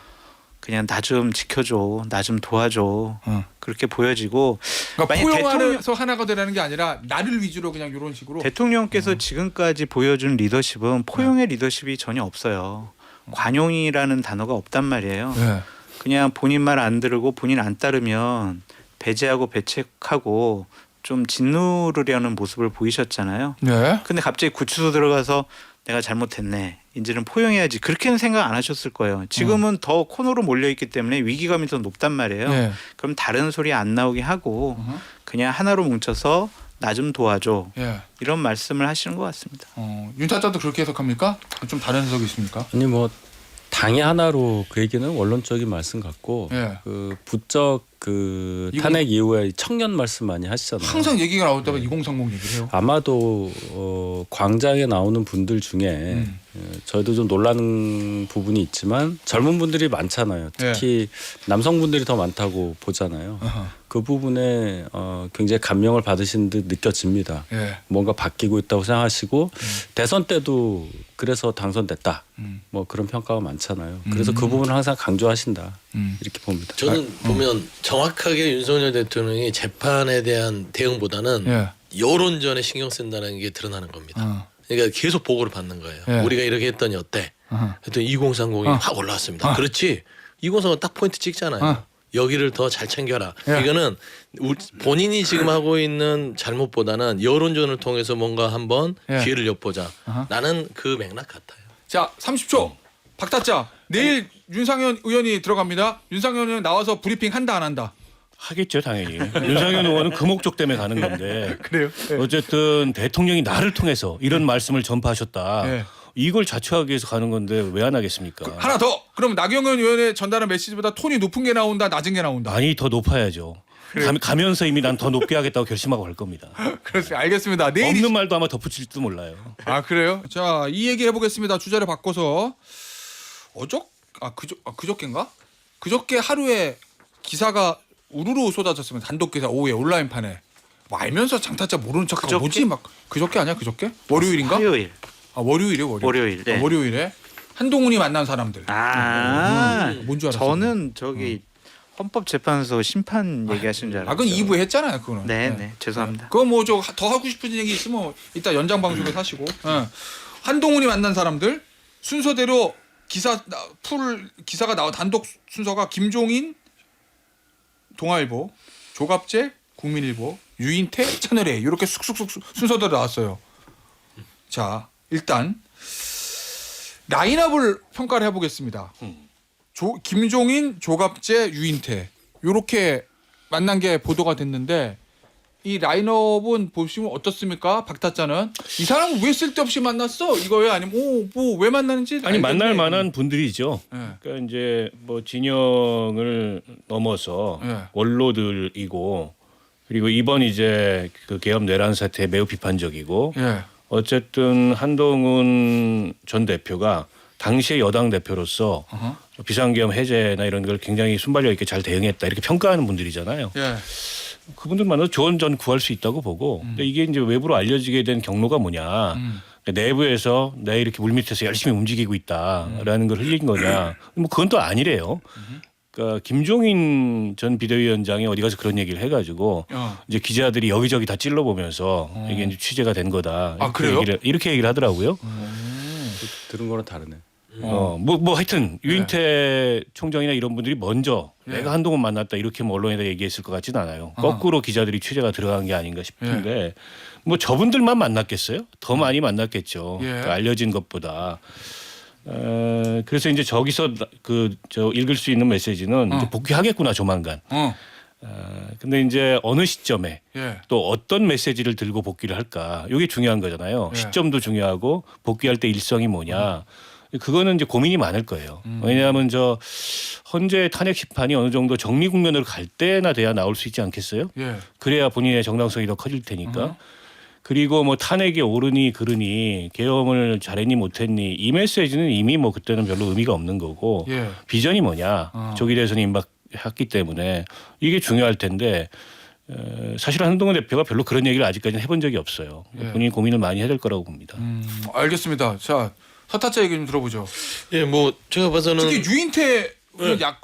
그냥 나 좀 지켜줘, 나 좀 도와줘 그렇게 보여지고 그러니까 만약 포용하면서 하나가 되라는 게 아니라 나를 위주로 그냥 이런 식으로. 대통령께서 지금까지 보여준 리더십은 포용의 리더십이 전혀 없어요. 관용이라는 단어가 없단 말이에요. 예. 그냥 본인 말 안 들고 본인 안 따르면 배제하고 배책하고 좀 짓누르려는 모습을 보이셨잖아요. 네. 근데 갑자기 구치소 들어가서 내가 잘못했네. 이제는 포용해야지. 그렇게는 생각 안 하셨을 거예요. 지금은 더 코너로 몰려있기 때문에 위기감이 더 높단 말이에요. 네. 그럼 다른 소리 안 나오게 하고 그냥 하나로 뭉쳐서 나 좀 도와줘. 예. 이런 말씀을 하시는 것 같습니다. 윤타짜도 그렇게 해석합니까? 좀 다른 해석이 있습니까? 아니 뭐 당이 하나로 그 얘기는 원론적인 말씀 같고 예. 그 부쩍 그 탄핵 이후에 청년 말씀 많이 하시잖아요. 항상 얘기가 나올 때마다 2030 얘기를 해요. 아마도 광장에 나오는 분들 중에 저희도 좀 놀라는 부분이 있지만 젊은 분들이 많잖아요. 특히 남성분들이 더 많다고 보잖아요. 어허. 그 부분에 굉장히 감명을 받으신 듯 느껴집니다. 예. 뭔가 바뀌고 있다고 생각하시고 대선 때도 그래서 당선됐다. 뭐 그런 평가가 많잖아요. 그래서 그 부분을 항상 강조하신다. 이렇게 봅니다. 저는 보면 정확하게 윤석열 대통령이 재판에 대한 대응보다는 예. 여론전에 신경 쓴다는 게 드러나는 겁니다. 그러니까 계속 보고를 받는 거예요. 예. 우리가 이렇게 했더니 어때? 했더니 2030이 확 올라왔습니다. 그렇지? 2030은 딱 포인트 찍잖아요. 여기를 더 잘 챙겨라. 예. 이거는 본인이 지금 하고 있는 잘못보다는 여론전을 통해서 뭔가 한번 예. 기회를 엿보자. 나는 그 맥락 같아요. 자, 30초. 박타짜. 내일 윤상현 의원이 들어갑니다. 윤상현 의원 나와서 브리핑 한다 안 한다. 하겠죠 당연히. 윤상현 의원은 그 목적 때문에 가는 건데. 그래요? 어쨌든 대통령이 나를 통해서 이런 말씀을 전파하셨다. 네. 이걸 자초하기 위해서 가는 건데 왜 안 하겠습니까? 하나 더. 그럼 나경원 의원의 전달한 메시지보다 톤이 높은 게 나온다, 낮은 게 나온다. 많이 더 높아야죠. 가면서 이미 난 더 높게 하겠다고 결심하고 갈 겁니다. 그렇습니다. 알겠습니다. 내일 없는 말도 아마 덧붙일지도 몰라요. 아 그래요? 자, 이 얘기 해보겠습니다. 주제를 바꿔서 그저께인가? 그저께 하루에 기사가 우르르 쏟아졌으면 단독 기사 오후에 온라인판에 뭐 알면서 장타짜 모르는 척하고 뭐지 막 그저께 아니야? 그저께? 월요일인가? 화요일. 아 월요일이요, 월요일. 네. 월요일에 한동훈이 만난 사람들. 뭔 줄 알았어요? 저는 저기 헌법재판소 심판 얘기하시는 줄 알았어요. 아 그건 2부에 했잖아요, 그거는. 네, 죄송합니다. 그거 뭐 저 더 하고 싶은 얘기 있으면 이따 연장 방송에 사시고. 한동훈이 만난 사람들 순서대로 기사가 나온 단독 순서가 김종인 동아일보, 조갑재 국민일보, 유인태 채널A 이렇게 쑥쑥쑥 순서대로 나왔어요. 자, 일단 라인업을 평가를 해보겠습니다. 김종인, 조갑재, 유인태 이렇게 만난 게 보도가 됐는데 이 라인업은 보시면 어떻습니까? 박타짜는 이 사람은 왜 쓸데없이 만났어? 이거예요? 아니면 뭐 왜 만나는지? 아니 만날 알겠네. 만한 분들이죠. 네. 그러니까 이제 뭐 진영을 넘어서 네. 원로들이고 그리고 이번 이제 그 계엄 내란 사태 매우 비판적이고 예. 어쨌든 한동훈 전 대표가 당시의 여당 대표로서 비상계엄 해제나 이런 걸 굉장히 순발력 있게 잘 대응했다 이렇게 평가하는 분들이잖아요. 예. 그분들 만나서 조언 전 구할 수 있다고 보고 근데 이게 이제 외부로 알려지게 된 경로가 뭐냐. 내부에서 내가 이렇게 물밑에서 열심히 움직이고 있다라는 걸 흘린 거냐. 뭐 그건 또 아니래요. 그러니까 김종인 전 비대위원장이 어디 가서 그런 얘기를 해가지고 이제 기자들이 여기저기 다 찔러보면서 이게 이제 취재가 된 거다. 아, 그래요? 이렇게 얘기를 하더라고요. 들은 거랑 다르네. 뭐 하여튼 유인태 총장이나 이런 분들이 먼저 내가 한동훈 만났다 이렇게 뭐 언론에다 얘기했을 것 같지는 않아요. 거꾸로 기자들이 취재가 들어간 게 아닌가 싶은데 뭐 저분들만 만났겠어요? 더 많이 만났겠죠. 그러니까 알려진 것보다. 그래서 이제 저기서 저 읽을 수 있는 메시지는 이제 복귀하겠구나 조만간. 근데 이제 어느 시점에 또 어떤 메시지를 들고 복귀를 할까? 이게 중요한 거잖아요. 시점도 중요하고 복귀할 때 일성이 뭐냐. 그거는 이제 고민이 많을 거예요. 왜냐하면 저 헌재 탄핵 심판이 어느 정도 정리 국면으로 갈 때나 돼야 나올 수 있지 않겠어요? 그래야 본인의 정당성이 더 커질 테니까. 그리고 뭐 탄핵이 오르니 그르니 계엄을 잘했니 못했니 이 메시지는 이미 뭐 그때는 별로 의미가 없는 거고 비전이 뭐냐 조기 대선이 임박했기 때문에 이게 중요할 텐데 사실 한동훈 대표가 별로 그런 얘기를 아직까지는 해본 적이 없어요. 본인이 고민을 많이 해야 될 거라고 봅니다. 알겠습니다. 자 서타짜 얘기 좀 들어보죠. 예, 뭐 제가 봐서는 특히 유인태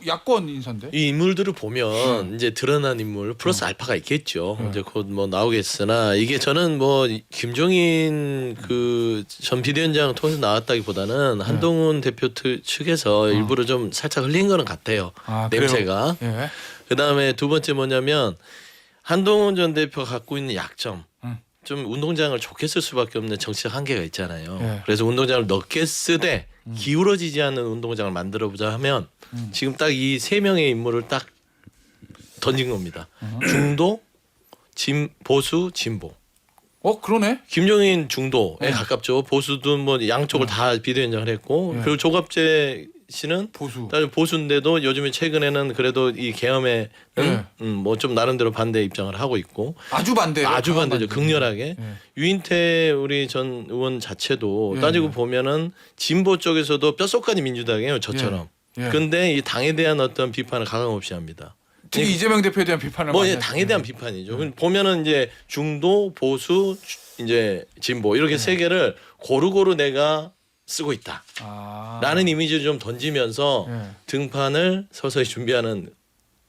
야권 인사인데. 이 인물들을 보면 이제 드러난 인물 플러스 알파가 있겠죠. 이제 곧 뭐 나오겠으나 이게 저는 뭐 김종인 그 전 비대위원장 통해서 나왔다기보다는 한동훈 대표 측에서 일부러 좀 살짝 흘린 거는 같아요. 냄새가. 그다음에 두 번째 뭐냐면 한동훈 전 대표가 갖고 있는 약점. 좀 운동장을 좋게 쓸 수밖에 없는 정치적 한계가 있잖아요. 그래서 운동장을 넓게 쓰되 기울어지지 않는 운동장을 만들어보자 하면 지금 딱 이 세 명의 인물을 딱 던진 겁니다. 중도, 보수, 진보. 그러네. 김종인 중도에 가깝죠. 보수도 뭐 양쪽을 다 비대위원장을 했고 그리고 조갑재 씨는 보수인데도 요즘에 최근에는 그래도 이 계엄에는 뭐 좀 나름대로 반대 입장을 하고 있고 아주 반대죠. 극렬하게. 유인태 우리 전 의원 자체도 따지고 보면은 진보 쪽에서도 뼛속까지 민주당이에요. 저처럼. 근데 이 당에 대한 어떤 비판을 가감없이 합니다. 특히 이재명 대표에 대한 비판을 뭐 많이 당에 대한 비판이죠. 보면은 이제 중도, 보수, 이제 진보 이렇게 세 개를 고루고루 내가 쓰고 있다라는 이미지를 좀 던지면서 등판을 서서히 준비하는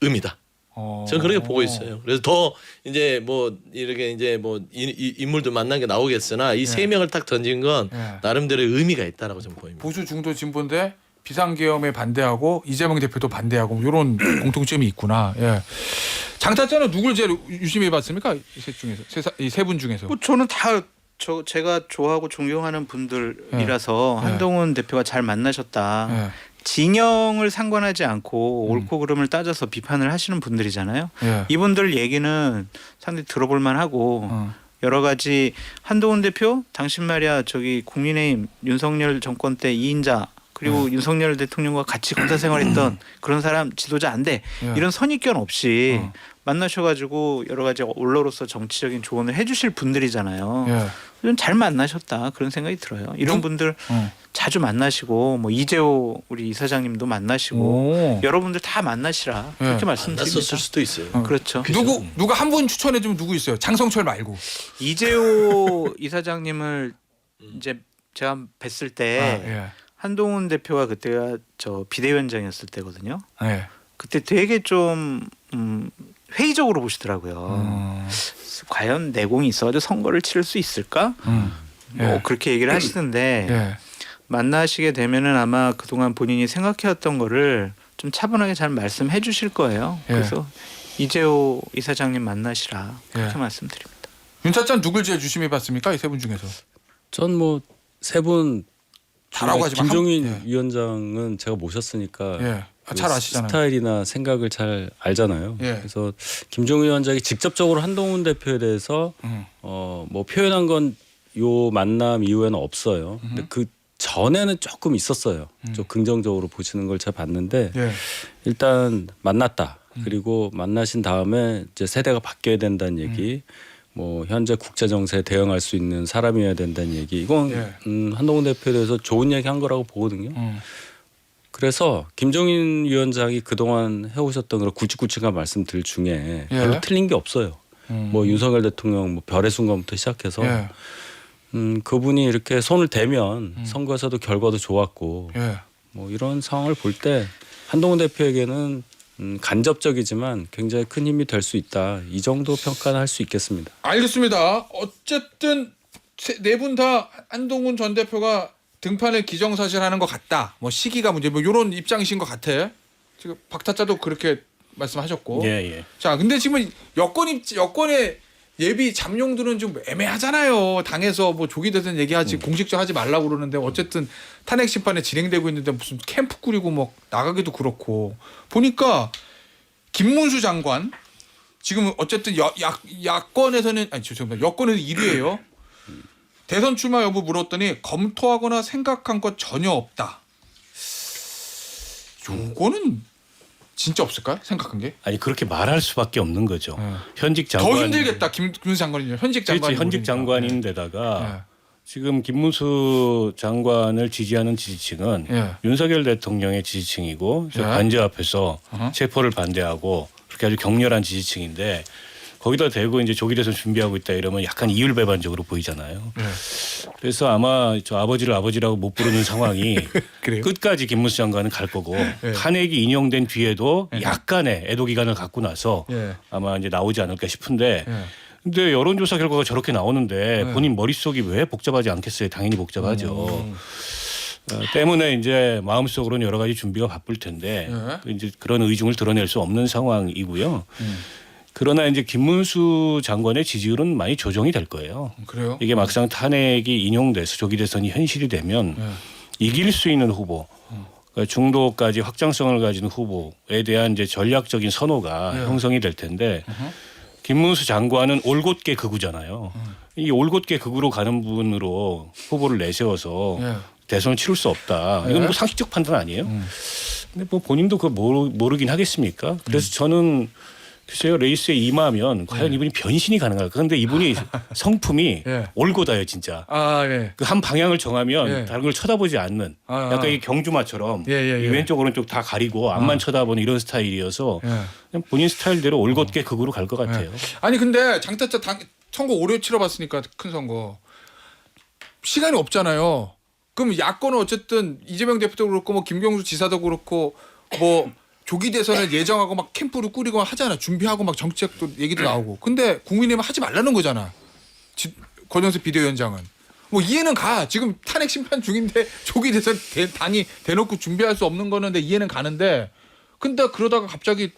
의미다. 저는 그렇게 보고 있어요. 그래서 더 이제 뭐 이렇게 이제 뭐 인물도 만난 게 나오겠으나 이 세 명을 딱 던진 건 나름대로의 의미가 있다라고 좀 보입니다. 보수 중도 진보인데 비상계엄에 반대하고 이재명 대표도 반대하고 이런 공통점이 있구나. 장타자는 누굴 제일 유심히 봤습니까? 이 셋 중에서 이 세 분 중에서. 뭐 저는 다 제가 좋아하고 존경하는 분들이라서 한동훈 대표가 잘 만나셨다. 진영을 상관하지 않고 옳고 그름을 따져서 비판을 하시는 분들이잖아요. 이분들 얘기는 상당히 들어볼 만하고 여러 가지 한동훈 대표 당신 말이야 저기 국민의힘 윤석열 정권 때 2인자 그리고 윤석열 대통령과 같이 군사 생활했던 그런 사람 지도자 안 돼. 이런 선입견 없이 만나셔가지고 여러 가지 언론으로서 정치적인 조언을 해주실 분들이잖아요. 좀 잘 만나셨다 그런 생각이 들어요. 이런 분들 자주 만나시고 뭐 이재호 우리 이사장님도 만나시고 여러분들 다 만나시라 그렇게 말씀드립니다. 만났었을 수도 있어요. 그렇죠. 누가 한 분 추천해 주면 누구 있어요? 장성철 말고. 이재호 이사장님을 이제 제가 뵀을 때 한동훈 대표가 그때가 저 비대위원장이었을 때거든요. 그때 되게 좀 회의적으로 보시더라고요. 과연 내공이 있어가지고 선거를 치를 수 있을까? 뭐 그렇게 얘기를 하시는데 만나시게 되면은 아마 그동안 본인이 생각해왔던 거를 좀 차분하게 잘 말씀해 주실 거예요. 그래서 이재호 이사장님 만나시라 그렇게 말씀드립니다. 윤차장 누굴 제일 유심히 봤습니까? 이 세 분 중에서. 전 뭐 세 분 다라고 하지만 김종인 위원장은 제가 모셨으니까 잘 아시잖아요. 스타일이나 생각을 잘 알잖아요. 그래서 김종인 위원장이 직접적으로 한동훈 대표에 대해서 뭐 표현한 건 요 만남 이후에는 없어요. 근데 그 전에는 조금 있었어요. 좀 긍정적으로 보시는 걸 제가 봤는데 일단 만났다. 그리고 만나신 다음에 이제 세대가 바뀌어야 된다는 얘기. 뭐 현재 국제 정세에 대응할 수 있는 사람이어야 된다는 얘기. 이건 한동훈 대표에 대해서 좋은 얘기 한 거라고 보거든요. 그래서 김종인 위원장이 그동안 해오셨던 그런 굵직굵직한 말씀들 중에 예. 별로 틀린 게 없어요. 뭐 윤석열 대통령 뭐 별의 순간부터 시작해서 예. 그분이 이렇게 손을 대면 선거에서도 결과도 좋았고 예. 뭐 이런 상황을 볼 때 한동훈 대표에게는 간접적이지만 굉장히 큰 힘이 될 수 있다. 이 정도 평가는 할 수 있겠습니다. 알겠습니다. 어쨌든 네 분 다 한동훈 전 대표가 등판을 기정사실하는 것 같다. 뭐 시기가 문제, 뭐 이런 입장이신 것 같아. 지금 박타짜도 그렇게 말씀하셨고. 예, 예. 자, 근데 지금 여권의 예비 잠룡들은 좀 애매하잖아요. 당에서 뭐 조기 대선 얘기하지 공식적 하지 말라고 그러는데 어쨌든 탄핵 심판에 진행되고 있는데 무슨 캠프 꾸리고 뭐 나가기도 그렇고 보니까 김문수 장관 지금 어쨌든 야권에서는 아니 죄송합니다. 여권에서 1위예요. 대선 출마 여부 물었더니 검토하거나 생각한 것 전혀 없다. 요거는 진짜 없을까요? 생각한 게? 아니 그렇게 말할 수밖에 없는 거죠. 네. 현직 장관 더 힘들겠다. 김문수 장관이요. 현직 장관이 그렇지, 현직 모르니까. 장관인데다가 네. 지금 김문수 장관을 지지하는 지지층은 예. 윤석열 대통령의 지지층이고 예. 관저 앞에서 어허. 체포를 반대하고 그렇게 아주 격렬한 지지층인데 거기다 대고 이제 조기 대선 준비하고 있다 이러면 약간 이율배반적으로 보이잖아요. 네. 그래서 아마 저 아버지를 아버지라고 못 부르는 상황이 그래요? 끝까지 김문수 장관은 갈 거고 예. 탄핵이 인용된 뒤에도 약간의 애도 기간을 갖고 나서 예. 아마 이제 나오지 않을까 싶은데 예. 근데 여론조사 결과가 저렇게 나오는데 네. 본인 머릿속이 왜 복잡하지 않겠어요? 당연히 복잡하죠. 때문에 이제 마음속으로는 여러 가지 준비가 바쁠 텐데 이제 그런 의중을 드러낼 수 없는 상황이고요. 그러나 이제 김문수 장관의 지지율은 많이 조정이 될 거예요. 그래요? 이게 막상 탄핵이 인용돼서 조기 대선이 현실이 되면 이길 수 있는 후보, 그러니까 중도까지 확장성을 가진 후보에 대한 이제 전략적인 선호가 형성이 될 텐데 김문수 장관은 올곧게 극우잖아요. 이 올곧게 극우로 가는 분으로 후보를 내세워서 대선을 치를 수 없다. 이건 뭐 상식적 판단 아니에요? 근데 뭐 본인도 그거 모르긴 하겠습니까? 그래서 저는 글쎄요 레이스에 임하면 과연 이분이 변신이 가능할까? 그런데 이분이 성품이 예. 올곧아요 진짜. 아 예. 그 한 방향을 정하면 예. 다른 걸 쳐다보지 않는 약간 이 경주마처럼 예. 이 왼쪽 오른쪽 다 가리고 앞만 쳐다보는 이런 스타일이어서 그냥 본인 스타일대로 올곧게 극으로 갈 것 같아요. 아니 근데 장타짜 선거 오래 치러봤으니까 큰 선거 시간이 없잖아요. 그럼 야권은 어쨌든 이재명 대표도 그렇고 뭐 김경수 지사도 그렇고 뭐 조기 대선을 예정하고 막 캠프를 꾸리고 하잖아. 준비하고 막 정책도 얘기도 나오고. 근데 국민의힘은 하지 말라는 거잖아. 권영세 비대위원장은. 뭐 이해는 가. 지금 탄핵 심판 중인데 조기 대선 당이 대놓고 준비할 수 없는 거는데 이해는 가는데 근데 그러다가 갑자기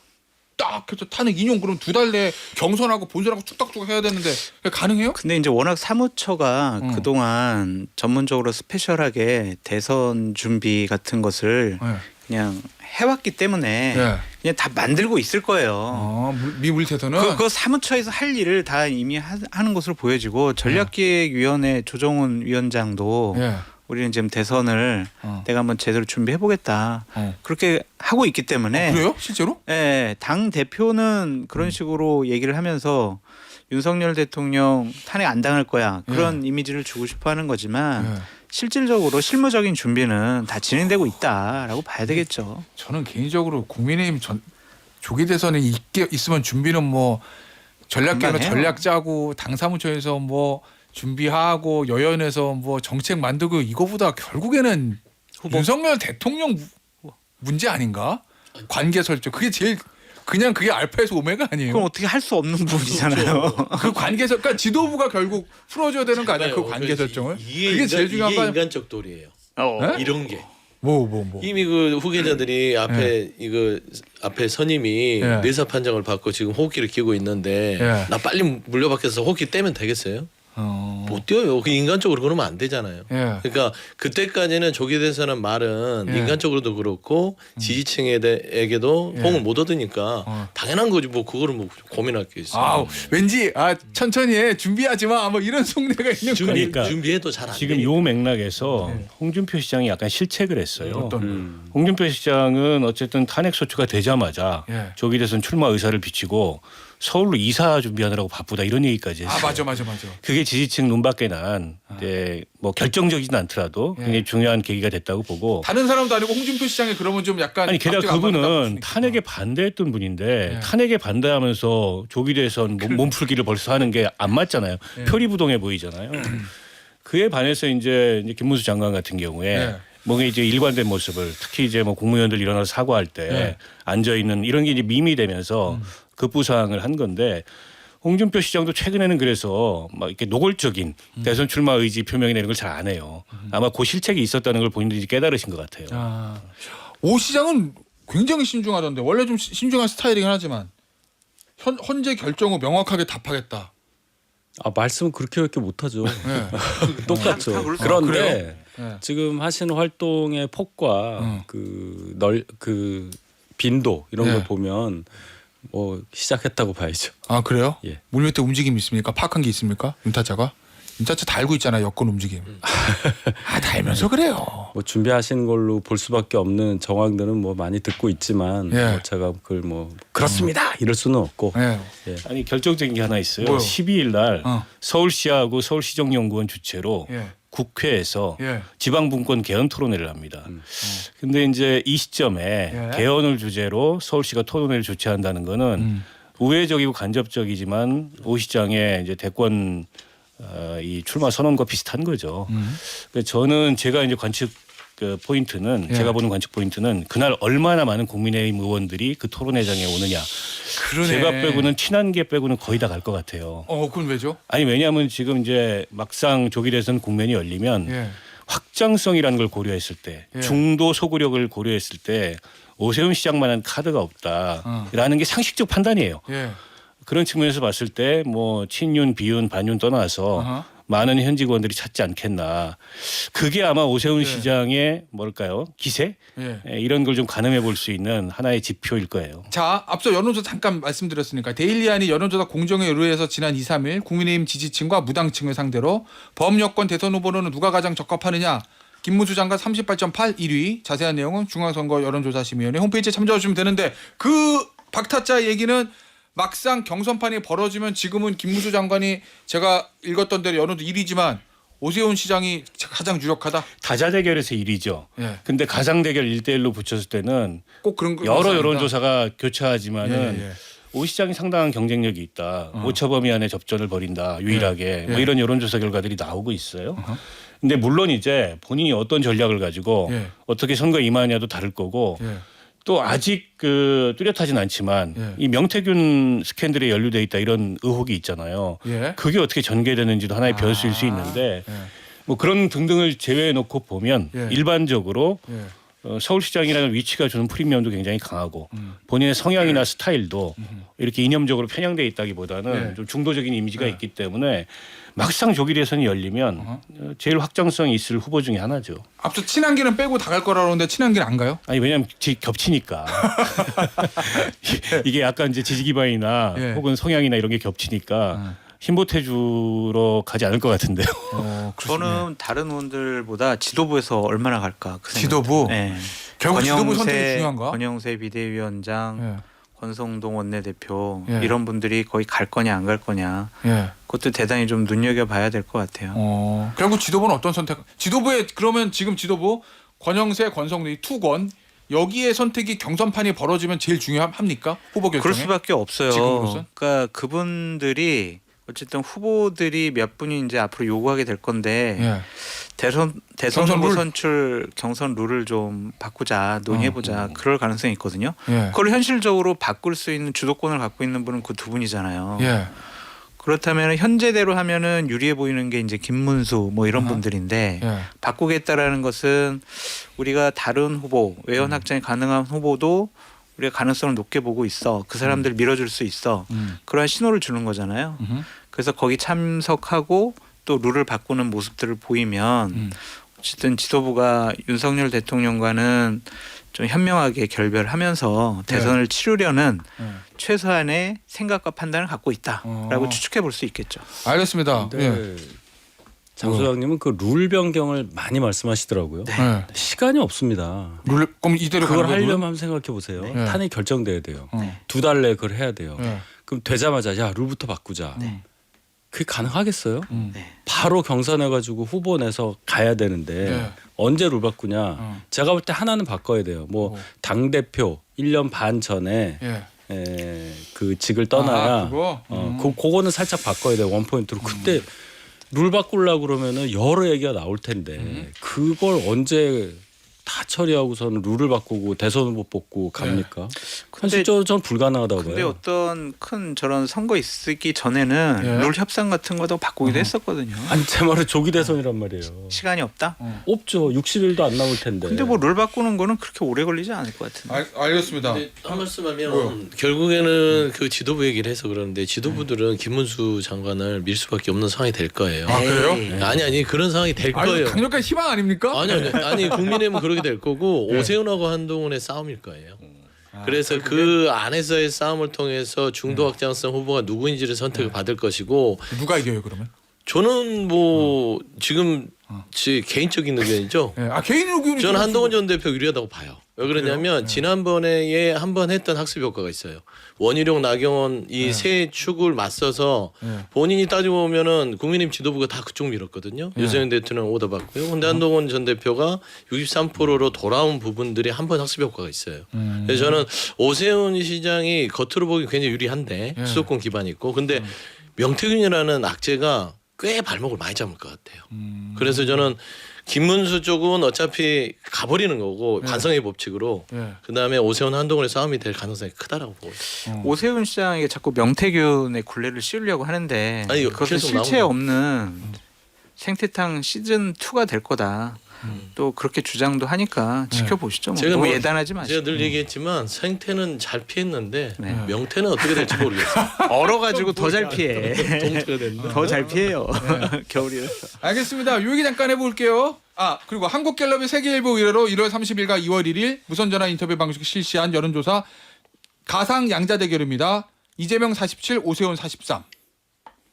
딱 해서 탄핵 인용 그럼 2달 내에 경선하고 본선하고 툭딱툭 해야 되는데 가능해요? 근데 이제 워낙 사무처가 그동안 전문적으로 스페셜하게 대선 준비 같은 것을 그냥 해왔기 때문에 그냥 다 만들고 있을 거예요. 미물태서는 그 사무처에서 할 일을 다 이미 하는 것으로 보여지고 전략기획위원회 조정훈 위원장도 우리는 지금 대선을 내가 한번 제대로 준비해보겠다 그렇게 하고 있기 때문에 그래요? 실제로? 네, 당 대표는 그런 식으로 얘기를 하면서 윤석열 대통령 탄핵 안 당할 거야 그런 이미지를 주고 싶어하는 거지만 실질적으로 실무적인 준비는 다 진행되고 있다라고 봐야 되겠죠. 저는 개인적으로 국민의힘 조기 대선에 있으면 준비는 뭐 전략계획 전략 짜고 당 사무처에서 뭐 준비하고 여연에서 뭐 정책 만들고 이거보다 결국에는 윤석열 대통령 문제 아닌가? 관계 설정 그게 제일 그냥 그게 알파에서 오메가 아니에요. 그럼 어떻게 할 수 없는 부분이잖아요. 그 관계 설 그러니까 지도부가 결국 풀어줘야 되는 거 아니야? 그 관계 설정을. 그게 제일 중요한 이게 거 인간적 도리예요. 네? 이런 게. 뭐. 이미 그 후계자들이 앞에 이거 앞에 선임이 내사 판정을 받고 지금 호흡기를 끼고 있는데 나 빨리 물려받겠어 호흡기 떼면 되겠어요? 못 뛰어요. 그 인간적으로 그러면 안 되잖아요. 그러니까 그때까지는 조기 대선은 말은 인간적으로도 그렇고 지지층에게도 호응을 못 얻으니까 당연한 거지 뭐 그거를 뭐 고민할 게 있어요. 왠지 천천히 해 준비하지 마 뭐 이런 속내가 있는 거예요. 그러니까 준비해도 잘 안 돼. 지금 요 맥락에서 홍준표 시장이 약간 실책을 했어요. 홍준표 시장은 어쨌든 탄핵 소추가 되자마자 조기 대선 출마 의사를 비치고 서울로 이사 준비하느라고 바쁘다 이런 얘기까지 했어요. 아 맞아. 그게 지지층 눈밖에 난 이제 뭐 결정적이진 않더라도 예. 굉장히 중요한 계기가 됐다고 보고. 다른 사람도 아니고 홍준표 시장이 그러면 좀 약간 아니 게다가 앞뒤가 안 맞는다고 그분은 보시니까. 탄핵에 반대했던 분인데 예. 탄핵에 반대하면서 조기 대선 몸풀기를 벌써 하는 게 안 맞잖아요. 예. 표리부동해 보이잖아요. 그에 반해서 이제 김문수 장관 같은 경우에 예. 뭔가 이제 일관된 모습을 특히 이제 뭐 국무위원들 일어나서 사과할 때 예. 앉아 있는 이런 게 이제 밈이 되면서 급부상을 한 건데 홍준표 시장도 최근에는 그래서 막 이렇게 노골적인 대선 출마 의지 표명이나 이런 걸 잘 안 해요. 아마 그 실책이 있었다는 걸 본인들이 깨달으신 것 같아요. 아. 오 시장은 굉장히 신중하던데 원래 좀 신중한 스타일이긴 하지만 헌재 결정 후 명확하게 답하겠다. 아 말씀은 그렇게밖에 못하죠. 네. 똑같죠. 다 그럴 수- 그래요? 그런데 네. 지금 하시는 활동의 폭과 그 빈도 이런 네. 걸 보면 뭐 시작했다고 봐야죠. 아 그래요? 예. 물밑에 움직임이 있습니까? 파악한 게 있습니까? 윤타차가? 윤타차 다 알고 있잖아요. 여권 움직임. 다 알면서 그래요. 뭐 준비하신 걸로 볼 수밖에 없는 정황들은 뭐 많이 듣고 있지만 예. 뭐 제가 그걸 뭐 그렇습니다 이럴 수는 없고 네. 아니 결정적인 게 하나 있어요. 뭐요? 12일 날 어. 서울시하고 서울시정연구원 주최로 예. 국회에서 예. 지방분권 개헌 토론회를 합니다. 근데 이제 이 시점에 예. 개헌을 주제로 서울시가 토론회를 주최한다는 거는 우회적이고 간접적이지만 오 시장의 이제 대권 이 출마 선언과 비슷한 거죠. 그러니까 저는 제가 이제 관측 그 포인트는 예. 제가 보는 관측 포인트는 그날 얼마나 많은 국민의힘 의원들이 그 토론회장에 오느냐. 그러네. 제가 빼고는 친한 게 빼고는 거의 다 갈 것 같아요. 그건 왜죠? 아니 왜냐하면 지금 이제 막상 조기 대선 국면이 열리면 예. 확장성이라는 걸 고려했을 때 예. 중도 소구력을 고려했을 때 오세훈 시장만한 카드가 없다라는 게 상식적 판단이에요. 예. 그런 측면에서 봤을 때 뭐 친윤, 비윤, 반윤 떠나서 어허. 많은 현직 의원들이 찾지 않겠나. 그게 아마 오세훈 예. 시장의 뭘까요? 기세? 예. 이런 걸 좀 가늠해 볼 수 있는 하나의 지표일 거예요. 자, 앞서 여론조사 잠깐 말씀드렸으니까 데일리안이 여론조사 공정에 의뢰해서 지난 2, 3일 국민의힘 지지층과 무당층을 상대로 범여권 대선 후보로는 누가 가장 적합하느냐 김문수 장관 38.8 1위. 자세한 내용은 중앙선거 여론조사심의위원회 홈페이지에 참조해 주시면 되는데 그 박타짜 얘기는 막상 경선판이 벌어지면 지금은 김문수 장관이 제가 읽었던 대로 여론도 1위지만 오세훈 시장이 가장 유력하다. 다자 대결에서 1위죠. 예. 근데 가상 대결 1대1로 붙였을 때는 꼭 그런 거 여러 아니다. 여론조사가 교차하지만은 예, 예. 오 시장이 상당한 경쟁력이 있다. 오차 범위 안에 접전을 벌인다. 유일하게 예. 뭐 이런 여론조사 결과들이 나오고 있어요. 근데 물론 이제 본인이 어떤 전략을 가지고 예. 어떻게 선거에 임하느냐도 다를 거고 예. 또 아직 그 뚜렷하진 않지만 예. 이 명태균 스캔들에 연루돼 있다 이런 의혹이 있잖아요. 예. 그게 어떻게 전개되는지도 하나의 변수일 수 있는데 예. 뭐 그런 등등을 제외해 놓고 보면 예. 일반적으로 예. 서울시장이라는 위치가 주는 프리미엄도 굉장히 강하고 본인의 성향이나 스타일도 이렇게 이념적으로 편향돼 있다기보다는 예. 좀 중도적인 이미지가 예. 있기 때문에 막상 조기 대선이 열리면 제일 확장성이 있을 후보 중에 하나죠. 앞서 친한기는 빼고 다 갈 거라 그러는데 친한기는 안 가요? 아니 왜냐하면 겹치니까 이게 약간 이제 지지 기반이나 예. 혹은 성향이나 이런 게 겹치니까 힘보태주러 가지 않을 것 같은데요. 저는 다른 의원들보다 지도부에서 얼마나 갈까 그 생각. 지도부? 네. 결국 지도부 선택이 중요한가? 권영세 비대위원장, 예. 권성동 원내대표 예. 이런 분들이 거의 갈 거냐 안 갈 거냐 예. 그것도 대단히 좀 눈여겨봐야 될 것 같아요. 결국 지도부는 어떤 선택? 지도부에 그러면 지금 지도부 권영세, 권성동 이 투권 여기에 선택이 경선판이 벌어지면 제일 중요합니까? 후보 결정에? 그럴 수밖에 없어요. 지금으로선? 그러니까 그분들이 어쨌든 후보들이 몇 분이 이제 앞으로 요구하게 될 건데 예. 대선 경선 후보 룰? 선출 경선 룰을 좀 바꾸자 논의해보자 그럴 가능성이 있거든요. 예. 그걸 현실적으로 바꿀 수 있는 주도권을 갖고 있는 분은 그 두 분이잖아요. 예. 그렇다면 현재대로 하면은 유리해 보이는 게 이제 김문수 뭐 이런 아하. 분들인데 예. 바꾸겠다라는 것은 우리가 다른 후보 외연 확장이 가능한 후보도 우리가 가능성을 높게 보고 있어. 그 사람들 밀어줄 수 있어. 그러한 신호를 주는 거잖아요. 그래서 거기 참석하고 또 룰을 바꾸는 모습들을 보이면 어쨌든 지도부가 윤석열 대통령과는 좀 현명하게 결별하면서 대선을 치르려는 최소한의 생각과 판단을 갖고 있다라고 추측해 볼 수 있겠죠. 알겠습니다. 근데 예. 장 소장님은 그 룰 변경을 많이 말씀하시더라고요. 네. 시간이 없습니다. 그럼 이대로 그걸 가는 거예요? 하려면 한번 생각해 보세요. 네. 탄핵 결정돼야 돼요. 어. 2달 내에 그걸 해야 돼요. 네. 그럼 되자마자 야 룰부터 바꾸자. 네. 그게 가능하겠어요? 네. 바로 경선해가지고 후보 내서 가야 되는데 네. 언제 룰 바꾸냐? 제가 볼 때 하나는 바꿔야 돼요. 뭐 당 대표 1년 반 전에 예. 그 직을 떠나야 그거? 그거는 살짝 바꿔야 돼요. 원 포인트로. 그때 룰 바꾸려고 그러면은 여러 얘기가 나올 텐데 그걸 언제 다 처리하고서는 룰을 바꾸고 대선 후보 뽑고 갑니까? 현실적으로 전 불가능하다고 근데 봐요. 어떤 큰 저런 선거 있기 전에는 예. 룰 협상 같은 거도 바꾸기도 했었거든요. 아니 제 말은 조기 대선이란 말이에요. 시간이 없다. 없죠. 60일도 안 남을 텐데. 근데 뭐 룰 바꾸는 거는 그렇게 오래 걸리지 않을 것 같은데. 알겠습니다. 근데 한 말씀하면 결국에는 그 지도부 얘기를 해서 그러는데 지도부들은 김문수 장관을 밀 수밖에 없는 상황이 될 거예요. 아 그래요? 아니 그런 상황이 될 아니 거예요. 강력한 희망 아닙니까? 아니 국민의힘은 그렇게 될 거고 네. 오세훈하고 한동훈의 싸움일 거예요. 그래서 그 안에서의 싸움을 통해서 중도 확장성 후보가 누구인지를 선택을 받을 것이고 누가 이겨요 그러면? 저는 뭐 지금 제 개인적인 의견이죠. 예. 아 개인 의견이 저는 한동훈 전 대표 유리하다고 봐요. 왜 그러냐면 지난번에 한 번 했던 학습 효과가 있어요. 원희룡, 나경원 이 세 축을 맞서서 본인이 따지고 보면은 국민의힘 지도부가 다 그쪽 밀었거든요. 유승현 대통령 오더 받고요. 근데 한동훈 전 대표가 63%로 돌아온 부분들이 한 번 학습 효과가 있어요. 그래서 저는 오세훈 시장이 겉으로 보기 굉장히 유리한데 수도권 기반이 있고 근데 명태균이라는 악재가 꽤 발목을 많이 잡을 것 같아요. 그래서 저는 김문수 쪽은 어차피 가버리는 거고 관성의 법칙으로 예. 그다음에 오세훈 한동훈의 싸움이 될 가능성이 크다라고 보고 있어요. 오세훈 시장에게 자꾸 명태균의 굴레를 씌우려고 하는데 아니, 그것은 계속 실체 나오죠. 없는 생태탕 시즌 2가 될 거다. 또 그렇게 주장도 하니까 지켜보시죠. 뭐. 제가 너무 뭐- 예단하지 마시고. 제가 늘 얘기했지만 생태는 잘 피했는데 네. 명태는 어떻게 될지 모르겠어요. 얼어가지고 더 잘 피해. 동태가 됐나? 더 잘 피해요. 겨울이라. 알겠습니다. 요 얘기 잠깐 해볼게요. 아 그리고 한국갤럽의 세계일보 의뢰로 1월 30일과 2월 1일 무선전화 인터뷰 방식 실시한 여론조사 가상 양자 대결입니다. 이재명 47, 오세훈 43.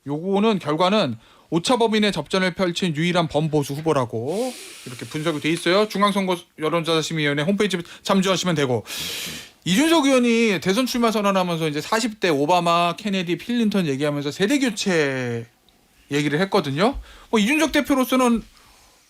요거는 결과는 오차범위내 접전을 펼친 유일한 범보수 후보라고 이렇게 분석이 돼 있어요. 중앙선거 여론조사심의위원회 홈페이지 참조하시면 되고 이준석 의원이 대선 출마 선언하면서 이제 40대 오바마, 케네디, 클린턴 얘기하면서 세대 교체 얘기를 했거든요. 뭐 이준석 대표로서는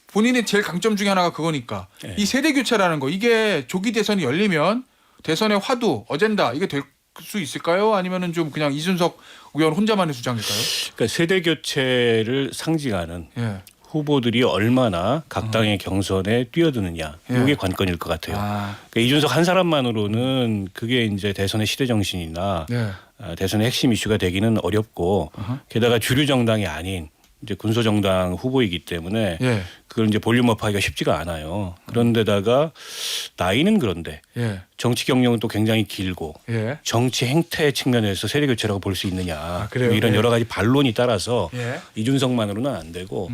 본인의 제일 강점 중에 하나가 그거니까 이 세대 교체라는 거 이게 조기 대선이 열리면 대선의 화두, 어젠다 이게 될 수 있을까요? 아니면은 좀 그냥 이준석 의원 혼자만의 주장일까요? 그러니까 세대 교체를 상징하는 예. 후보들이 얼마나 각 당의 경선에 뛰어드느냐 예. 이게 관건일 것 같아요. 아, 그러니까 이준석 한 사람만으로는 그게 이제 대선의 시대 정신이나 네. 대선의 핵심 이슈가 되기는 어렵고 게다가 주류 정당이 아닌 이제 군소 정당 후보이기 때문에 예. 그걸 이제 볼륨업하기가 쉽지가 않아요. 그런데다가 나이는 그런데 예. 정치 경력은 또 굉장히 길고 예. 정치 행태 측면에서 세대 교체라고 볼 수 있느냐 그래요? 뭐 이런 예. 여러 가지 반론이 따라서 예. 이준석만으로는 안 되고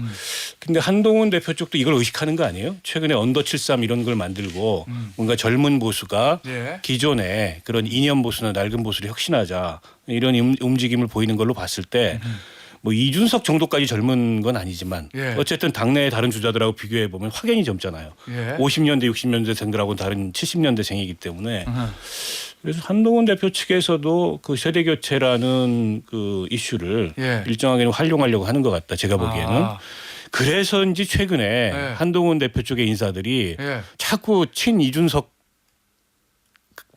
근데 한동훈 대표 쪽도 이걸 의식하는 거 아니에요? 최근에 언더 73 이런 걸 만들고 뭔가 젊은 보수가 예. 기존의 그런 이념 보수나 낡은 보수를 혁신하자 이런 움직임을 보이는 걸로 봤을 때 뭐 이준석 정도까지 젊은 건 아니지만 예. 어쨌든 당내의 다른 주자들하고 비교해 보면 확연히 젊잖아요. 예. 50년대 60년대생들하고는 다른 70년대생이기 때문에 그래서 한동훈 대표 측에서도 그 세대 교체라는 그 이슈를 예. 일정하게는 활용하려고 하는 것 같다. 제가 보기에는. 아. 그래서인지 최근에 예. 한동훈 대표 쪽의 인사들이 예. 자꾸 친 이준석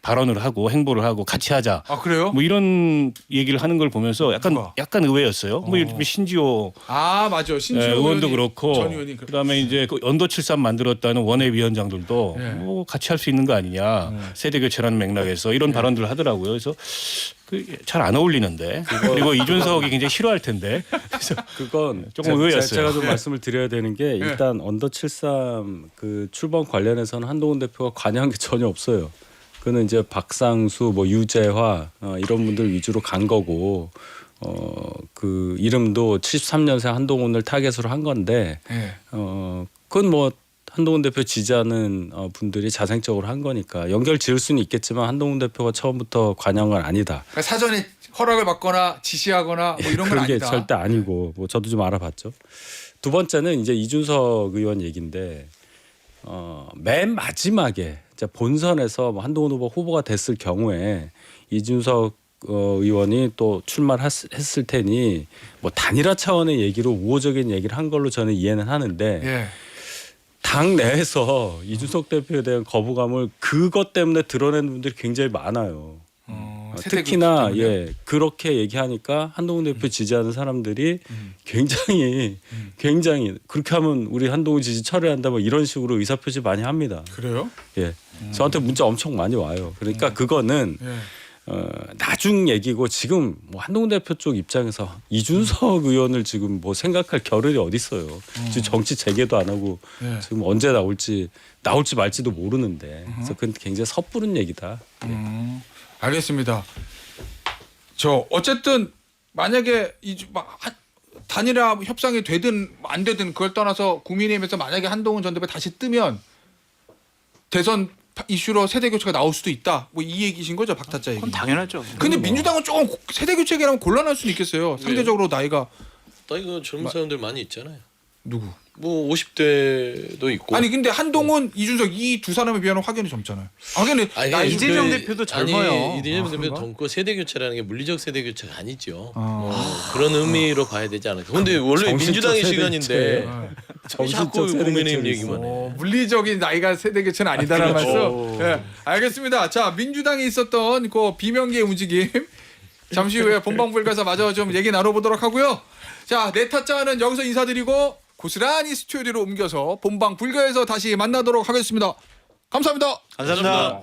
발언을 하고 행보를 하고 같이 하자. 아 그래요? 뭐 이런 얘기를 하는 걸 보면서 누가? 약간 의외였어요. 뭐 이렇게 신지호 아 맞아. 신지호 의원도 의원이- 그렇고 전 의원이 그다음에 이제 그 언더 73 만들었다는 원외위원장들도 예. 뭐 같이 할 수 있는 거 아니냐 세대 교체라는 맥락에서 이런 발언들을 하더라고요. 그래서 잘 안 어울리는데 그리고 이준석이 굉장히 싫어할 텐데 그래서 그건 조금 의외였어요. 제가 좀 말씀을 드려야 되는 게 일단 언더 73 그 출범 관련해서는 한동훈 대표가 관여한 게 전혀 없어요. 그는 이제 박상수, 뭐 유재화 이런 분들 위주로 간 거고 그 이름도 73년생 한동훈을 타겟으로 한 건데 예. 그건 뭐 한동훈 대표 지지하는 분들이 자생적으로 한 거니까 연결 지을 수는 있겠지만 한동훈 대표가 처음부터 관여한 건 아니다. 그러니까 사전에 허락을 받거나 지시하거나 뭐 이런 건 그런 게 아니다. 절대 아니고 뭐 저도 좀 알아봤죠. 두 번째는 이제 이준석 의원 얘기인데 맨 마지막에 이제 본선에서 뭐 한동훈 후보가 됐을 경우에 이준석 의원이 또 출마를 했을 테니 뭐 단일화 차원의 얘기로 우호적인 얘기를 한 걸로 저는 이해는 하는데 예. 당 내에서 이준석 대표에 대한 거부감을 그것 때문에 드러낸 분들이 굉장히 많아요. 세대 특히나 교체 때문에? 예 그렇게 얘기하니까 한동훈 대표 지지하는 사람들이 굉장히 그렇게 하면 우리 한동훈 지지 철회한다 뭐 이런 식으로 의사표시 많이 합니다. 그래요? 예 저한테 문자 엄청 많이 와요. 그러니까 그거는 예. 나중 얘기고 지금 뭐 한동훈 대표 쪽 입장에서 이준석 의원을 지금 뭐 생각할 겨를이 어디 있어요. 지금 정치 재개도 안 하고 예. 지금 언제 나올지 말지도 모르는데 그래서 그건 굉장히 섣부른 얘기다. 알겠습니다. 저 어쨌든 만약에 단일화 협상이 되든 안 되든 그걸 떠나서 국민의힘에서 만약에 한동훈 전 대표 다시 뜨면 대선 이슈로 세대 교체가 나올 수도 있다. 뭐 이 얘기신 거죠, 박타짜 얘기. 그건 당연하죠. 근데 민주당은 조금 세대 교체 얘기하면 곤란할 수는 있겠어요. 상대적으로 나이가 나 이거 젊은 사람들 많이 있잖아요. 누구? 뭐 50대도 있고. 아니 근데 한동훈, 이준석 이 두 사람에 비하면 확연히 젊잖아요. 확연히 아니, 이재명 대표도 젊어요. 아니, 이재명 대표 그런가? 젊고 세대 교체라는 게 물리적 세대 교체가 아니죠. 그런 의미로 봐야 되지 않을까. 근데 원래 정신적 민주당의 세대 시간인데 자꾸 정신적 세대 국민의힘 교체를 얘기만 해. 물리적인 나이가 세대 교체는 아니다라는 그렇죠. 말씀. 예, 알겠습니다. 자, 민주당에 있었던 그 비명계의 움직임 잠시 후에 본방불가서 마저 좀 얘기 나눠보도록 하고요. 자, 네 타짜는 여기서 인사드리고 고스란히 스튜디오로 옮겨서 본방불가에서 다시 만나도록 하겠습니다. 감사합니다. 감사합니다.